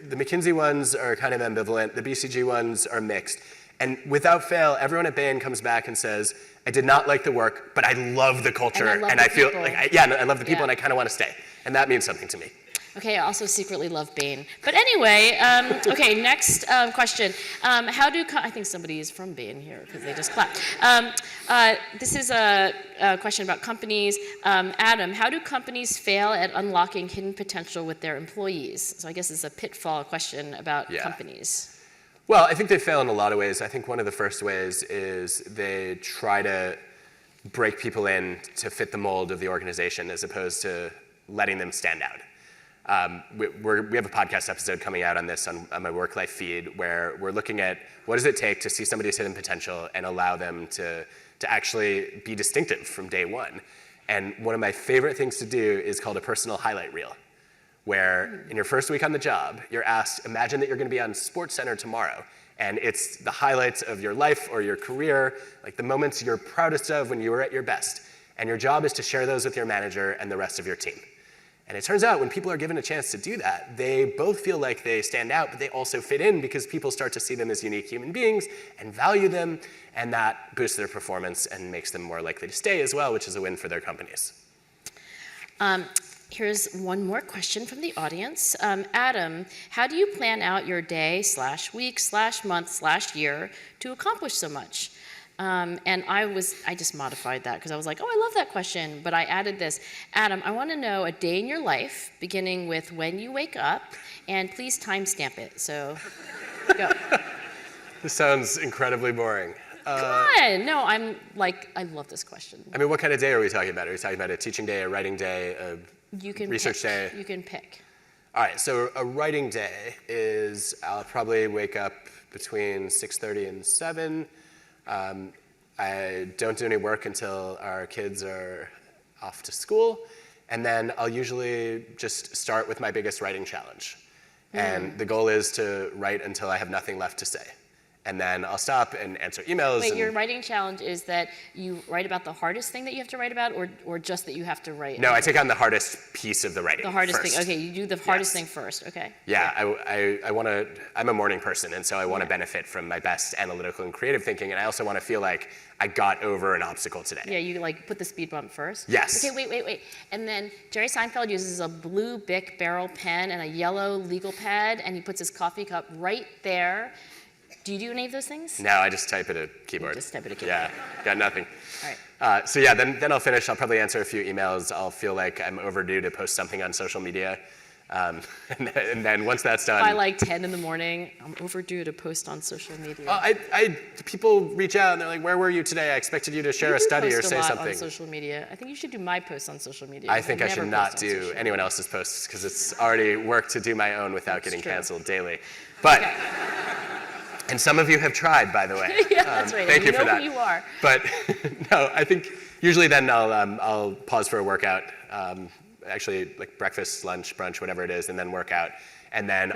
McKinsey ones are kind of ambivalent, the BCG ones are mixed. And without fail, everyone at Bain comes back and says, I did not like the work, but I love the culture, and I feel like, I love the people, and I kind of want to stay. And that means something to me. Okay, I also secretly love Bain. But anyway, okay, next question. I think somebody is from Bain here, because they just clapped. This is a question about companies. Adam, how do companies fail at unlocking hidden potential with their employees? So I guess it's a pitfall question about companies. Well, I think they fail in a lot of ways. I think one of the first ways is they try to break people in to fit the mold of the organization as opposed to letting them stand out. We have a podcast episode coming out on this on my work-life feed where we're looking at what does it take to see somebody's hidden potential and allow them to actually be distinctive from day one. And one of my favorite things to do is called a personal highlight reel, where in your first week on the job, you're asked, imagine that you're going to be on SportsCenter tomorrow, and it's the highlights of your life or your career, like the moments you're proudest of when you were at your best. And your job is to share those with your manager and the rest of your team. And it turns out when people are given a chance to do that, they both feel like they stand out, but they also fit in because people start to see them as unique human beings and value them, and that boosts their performance and makes them more likely to stay as well, which is a win for their companies. Here's one more question from the audience. Adam, how do you plan out your day/week/month/year to accomplish so much? And I just modified that because I was like, oh, I love that question. But I added this. Adam, I want to know a day in your life, beginning with when you wake up, and please timestamp it. So go. This sounds incredibly boring. Come on. No, I love this question. I mean, what kind of day are we talking about? Are we talking about a teaching day, a writing day, a research day? You can pick. All right, so a writing day is I'll probably wake up between 6:30 and 7. I don't do any work until our kids are off to school. And then I'll usually just start with my biggest writing challenge. And the goal is to write until I have nothing left to say. And then I'll stop and answer emails. Wait, your writing challenge is that you write about the hardest thing that you have to write about, or just that you have to write? No, I take on the hardest piece of the writing. The hardest first. thing. Okay, you do the hardest thing first. Okay. Yeah, I want to. I'm a morning person, and so I want to benefit from my best analytical and creative thinking, and I also want to feel like I got over an obstacle today. Yeah, you put the speed bump first. Yes. Okay, wait. And then Jerry Seinfeld uses a blue Bic barrel pen and a yellow legal pad, and he puts his coffee cup right there. Do you do any of those things? No, I just type at a keyboard. You just type at a keyboard. Yeah, got nothing. All right. So yeah, then I'll finish. I'll probably answer a few emails. I'll feel like I'm overdue to post something on social media. And then once that's done. By like 10 in the morning, I'm overdue to post on social media. People reach out and they're like, where were you today? I expected you to share a study or say something. On social media. I think you should do my posts on social media. I think I should not do anyone else's posts because it's already work to do my own without getting canceled daily. But. Okay. And some of you have tried, by the way. Yeah, that's right. Thank you for that. Who you are. But no, I think usually then I'll pause for a workout, actually like breakfast, lunch, brunch, whatever it is, and then work out. And then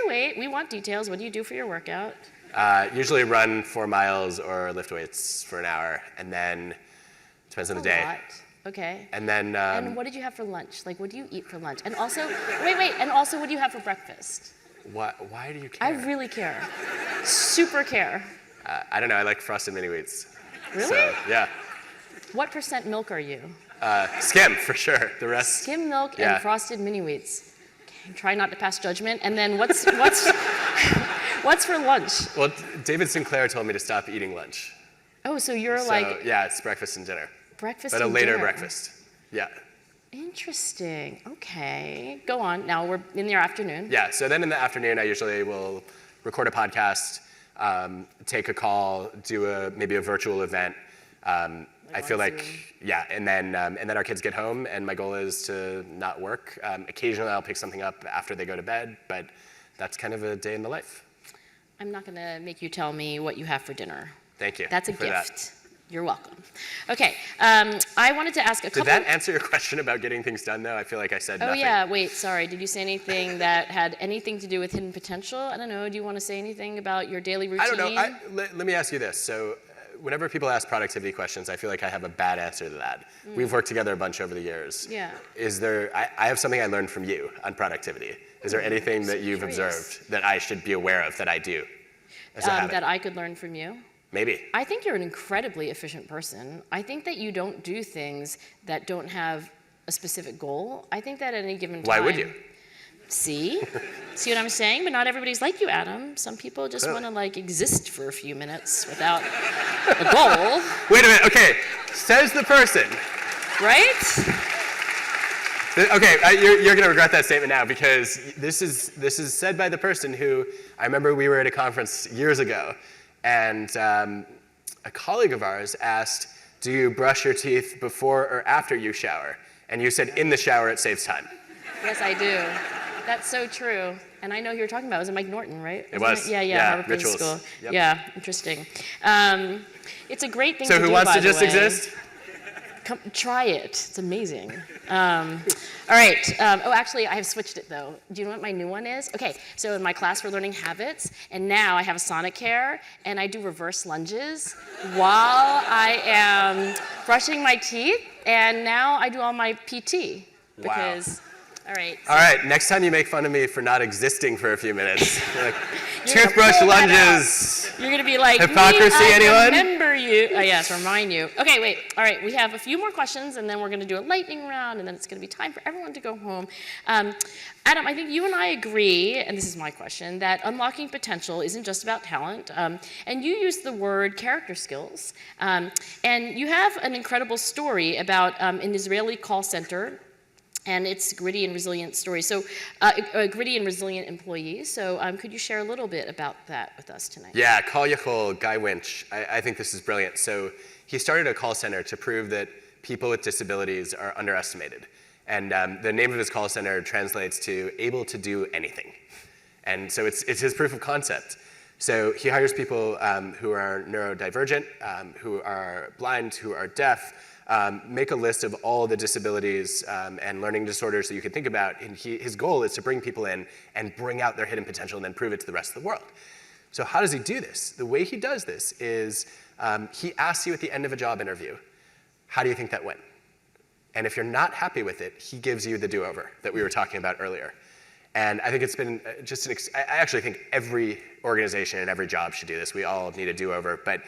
wait. We want details. What do you do for your workout? Usually run 4 miles or lift weights for an hour, and then depends on the day. Lot. Okay. And then. And what did you have for lunch? Like, what do you eat for lunch? And also, wait. And also, what do you have for breakfast? Why do you care? I really care. Super care. I don't know. I like frosted mini wheats. Really? So, yeah. What % milk are you? Skim, for sure. The rest. Skim milk Yeah. and frosted mini wheats. Okay, try not to pass judgment. And then what's what's for lunch? Well, David Sinclair told me to stop eating lunch. Oh, so you're So, like yeah, it's breakfast and dinner. breakfast But a and later dinner. breakfast. Yeah. Interesting. Okay. Go on. Now we're in the afternoon. Yeah, so then in the afternoon, I usually will record a podcast, take a call, do maybe a virtual event. I feel on like, Zoom. yeah, and then our kids get home, and my goal is to not work. Occasionally, I'll pick something up after they go to bed, but that's kind of a day in the life. I'm not going to make you tell me what you have for dinner. Thank you. That's a for gift. That. You're welcome. Okay. I wanted to ask a couple. Did that answer your question about getting things done, though? I feel like I said nothing. Oh, yeah. Wait, sorry. Did you say anything that had anything to do with hidden potential? I don't know. Do you want to say anything about your daily routine? I don't know. Let me ask you this. So whenever people ask productivity questions, I feel like I have a bad answer to that. We've worked together a bunch over the years. Yeah. I have something I learned from you on productivity. Is there anything that you've observed that I should be aware of that I do as a habit? That I could learn from you? Maybe. I think you're an incredibly efficient person. I think that you don't do things that don't have a specific goal. I think that at any given time. Why would you? See? See what I'm saying? But not everybody's like you, Adam. Some people just want to like exist for a few minutes without a goal. Wait a minute. Okay. Says the person. Right? Okay, you're going to regret that statement now because this is said by the person who, I remember we were at a conference years ago, and a colleague of ours asked, do you brush your teeth before or after you shower? And you said, in the shower, it saves time. Yes, I do. That's so true. And I know who you're talking about. It was at McNorton, right? It was. Yeah, Harvard Business rituals. School. Yep. Yeah, interesting. It's a great thing to So do, who wants by to the just way. exist? Come, try it. It's amazing. All right. Oh, actually, I have switched it, though. Do you know what my new one is? Okay, so in my class, we're learning habits, and now I have a Sonicare, and I do reverse lunges while I am brushing my teeth, and now I do all my PT. Because, all right. All right, next time you make fun of me for not existing for a few minutes, like, You're gonna toothbrush pull that lunges. You're going to be like, Hypocrisy, I anyone? remember you. Oh, yes, remind you. Okay, wait. All right, we have a few more questions, and then we're going to do a lightning round, and then it's going to be time for everyone to go home. Adam, I think you and I agree, and this is my question, that unlocking potential isn't just about talent. And you use the word character skills. And you have an incredible story about an Israeli call center and its gritty and resilient story. So, a gritty and resilient employee. So, could you share a little bit about that with us tonight? Yeah, Call Yachol, Guy Winch. I think this is brilliant. So he started a call center to prove that people with disabilities are underestimated. And the name of his call center translates to able to do anything. And so it's his proof of concept. So he hires people who are neurodivergent, who are blind, who are deaf, make a list of all the disabilities and learning disorders that you can think about. And his goal is to bring people in and bring out their hidden potential and then prove it to the rest of the world. So how does he do this? The way he does this is he asks you at the end of a job interview, how do you think that went? And if you're not happy with it, he gives you the do-over that we were talking about earlier. And I think it's been just I actually think every organization and every job should do this. We all need a do-over. But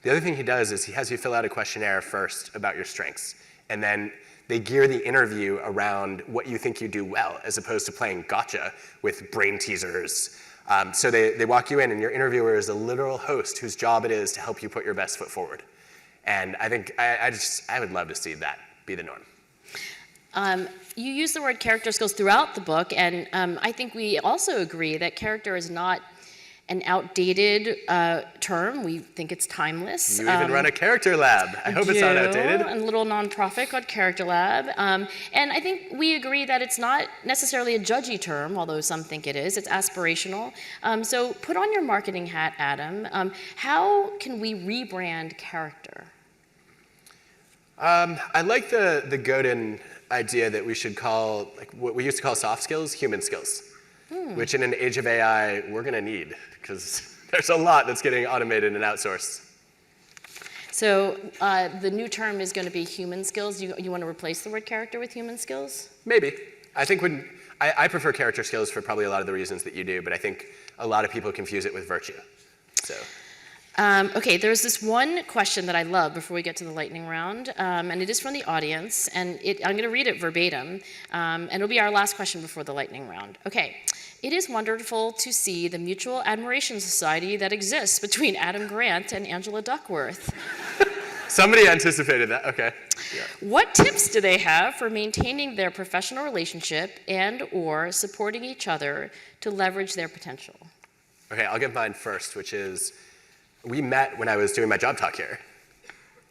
the other thing he does is he has you fill out a questionnaire first about your strengths. And then they gear the interview around what you think you do well, as opposed to playing gotcha with brain teasers. So they walk you in, and your interviewer is a literal host whose job it is to help you put your best foot forward. And I think I would love to see that be the norm. You use the word character skills throughout the book, and I think we also agree that character is not an outdated term. We think it's timeless. You even run a character lab. I hope it's not outdated. A little nonprofit called Character Lab. And I think we agree that it's not necessarily a judgy term, although some think it is. It's aspirational. So put on your marketing hat, Adam. How can we rebrand character? I like the Godin idea that we should call, like what we used to call soft skills, human skills, which in an age of AI, we're going to need, because there's a lot that's getting automated and outsourced. So the new term is going to be human skills. You want to replace the word character with human skills? Maybe. I think I prefer character skills for probably a lot of the reasons that you do, but I think a lot of people confuse it with virtue. So. Okay, there's this one question that I love before we get to the lightning round, and it is from the audience, and I'm going to read it verbatim, and it'll be our last question before the lightning round. Okay, it is wonderful to see the mutual admiration society that exists between Adam Grant and Angela Duckworth. Somebody anticipated that, okay. Yeah. What tips do they have for maintaining their professional relationship and/or supporting each other to leverage their potential? Okay, I'll give mine first, which is, we met when I was doing my job talk here.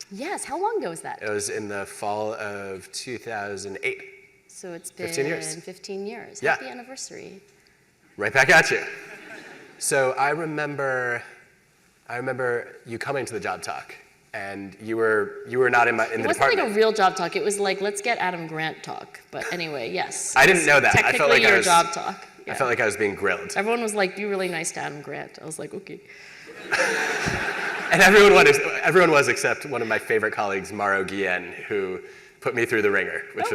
Yes, how long ago was that? It was in the fall of 2008. So it's been 15 years. 15 years. Yeah. Happy anniversary. Right back at you. So I remember you coming to the job talk, and you were not in the department. It wasn't like a real job talk. It was like, let's get Adam Grant talk. But anyway, yes. I didn't know that. Technically, I felt like your job talk. Yeah. I felt like I was being grilled. Everyone was like, be really nice to Adam Grant. I was like, okay. And everyone was except one of my favorite colleagues, Mauro Guillen, who put me through the ringer, which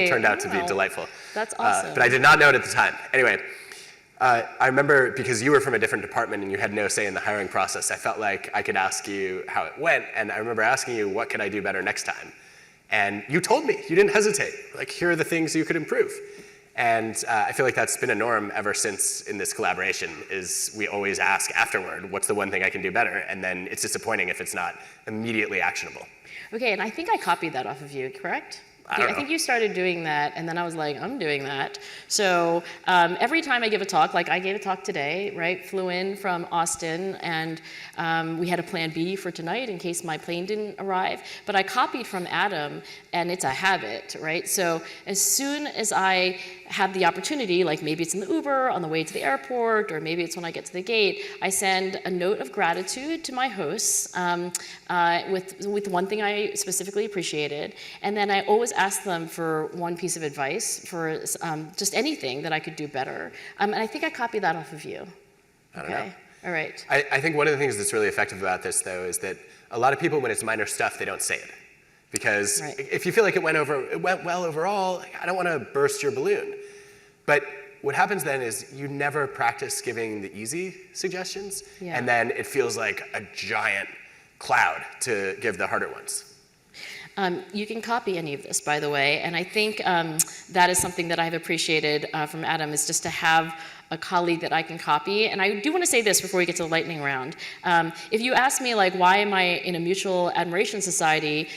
turned out to be delightful. That's awesome. But I did not know it at the time. Anyway, I remember because you were from a different department and you had no say in the hiring process, I felt like I could ask you how it went. And I remember asking you, what could I do better next time? And you told me, you didn't hesitate. Like, here are the things you could improve. And I feel like that's been a norm ever since in this collaboration, is we always ask afterward, what's the one thing I can do better? And then it's disappointing if it's not immediately actionable. Okay, and I think I copied that off of you, correct? I think you started doing that, and then I was like, I'm doing that. So every time I give a talk, like I gave a talk today, right? Flew in from Austin, and we had a plan B for tonight in case my plane didn't arrive. But I copied from Adam, and it's a habit, right? So as soon as I have the opportunity, like maybe it's in the Uber on the way to the airport, or maybe it's when I get to the gate, I send a note of gratitude to my hosts with one thing I specifically appreciated, and then I always ask them for one piece of advice for just anything that I could do better. And I think I copied that off of you. I don't know. All right. I think one of the things that's really effective about this, though, is that a lot of people, when it's minor stuff, they don't say it. Because if you feel like it went well overall, I don't want to burst your balloon. But what happens then is you never practice giving the easy suggestions, and then it feels like a giant cloud to give the harder ones. You can copy any of this, by the way, and I think that is something that I've appreciated from Adam, is just to have a colleague that I can copy. And I do want to say this before we get to the lightning round. If you ask me, like, why am I in a mutual admiration society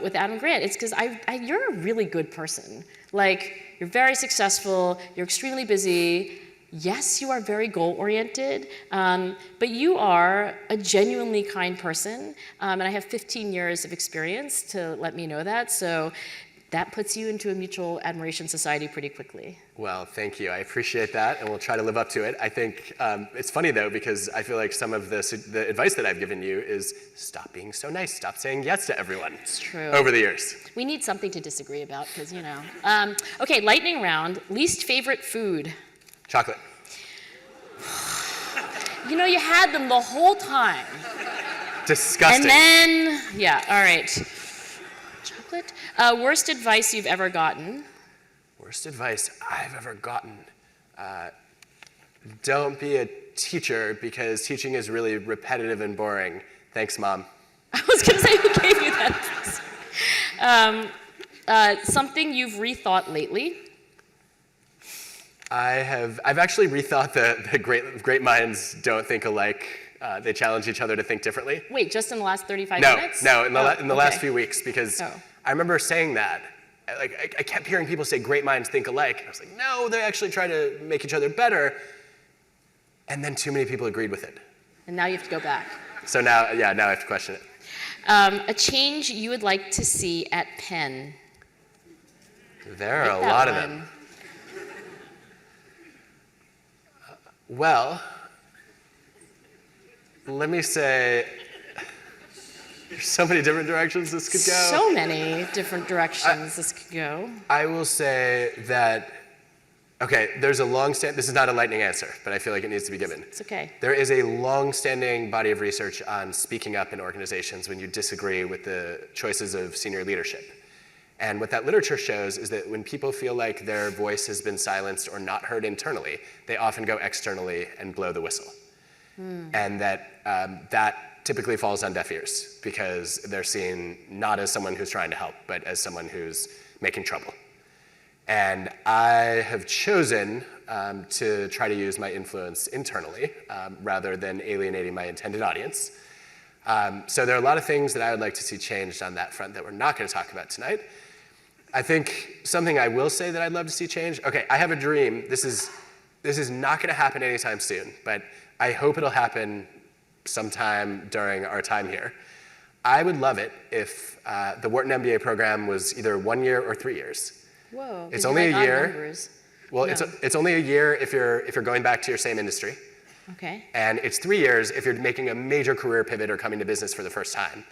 with Adam Grant, it's because you're a really good person. Like, you're very successful, you're extremely busy. Yes, you are very goal-oriented, but you are a genuinely kind person, and I have 15 years of experience to let me know that, so that puts you into a mutual admiration society pretty quickly. Well, thank you. I appreciate that, and we'll try to live up to it. I think it's funny, though, because I feel like some of the advice that I've given you is stop being so nice, stop saying yes to everyone. It's true. Over the years. We need something to disagree about, because, you know. Okay, lightning round. Least favorite food? Chocolate. You know, you had them the whole time. Disgusting. And then, yeah, all right. Chocolate. Worst advice you've ever gotten? Worst advice I've ever gotten. Don't be a teacher, because teaching is really repetitive and boring. Thanks, Mom. I was going to say, who gave you that? Something you've rethought lately? I've actually rethought the great minds don't think alike. They challenge each other to think differently. Wait, just in the last 35 minutes? No, in the last few weeks, because I remember saying that. Like, I kept hearing people say great minds think alike. And I was like, no, they actually try to make each other better. And then too many people agreed with it. And now you have to go back. So now I have to question it. A change you would like to see at Penn? There are a lot of them. Well, let me say, there's so many different directions this could go. So many different directions this could go. I will say that, okay, there's a this is not a lightning answer, but I feel like it needs to be given. It's okay. There is a long-standing body of research on speaking up in organizations when you disagree with the choices of senior leadership. And what that literature shows is that when people feel like their voice has been silenced or not heard internally, they often go externally and blow the whistle. And that typically falls on deaf ears because they're seen not as someone who's trying to help, but as someone who's making trouble. And I have chosen to try to use my influence internally rather than alienating my intended audience. So there are a lot of things that I would like to see changed on that front that we're not going to talk about tonight. I think something I will say that I'd love to see change. Okay, I have a dream. This is not going to happen anytime soon, but I hope it'll happen sometime during our time here. I would love it if the Wharton MBA program was either 1 year or 3 years. Whoa. It's only a year. Numbers. Well, No. it's only a year if you're going back to your same industry. Okay. And it's 3 years if you're making a major career pivot or coming to business for the first time.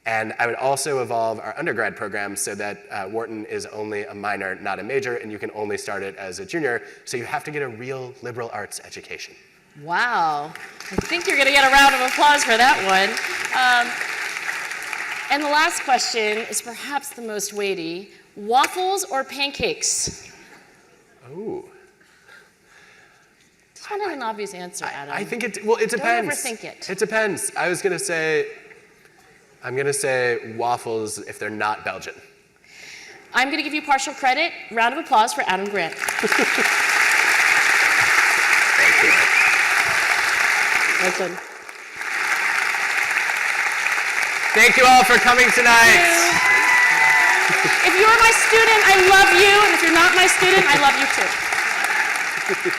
And I would also evolve our undergrad program so that Wharton is only a minor, not a major, and you can only start it as a junior, so you have to get a real liberal arts education. Wow. I think you're going to get a round of applause for that one. And the last question is perhaps the most weighty. Waffles or pancakes? Oh. This one has an obvious answer, Adam. I think it depends. Don't overthink it. It depends. I'm going to say waffles if they're not Belgian. I'm going to give you partial credit. Round of applause for Adam Grant. Thank you. Well done. Thank you all for coming tonight. If you're my student, I love you. And if you're not my student, I love you too.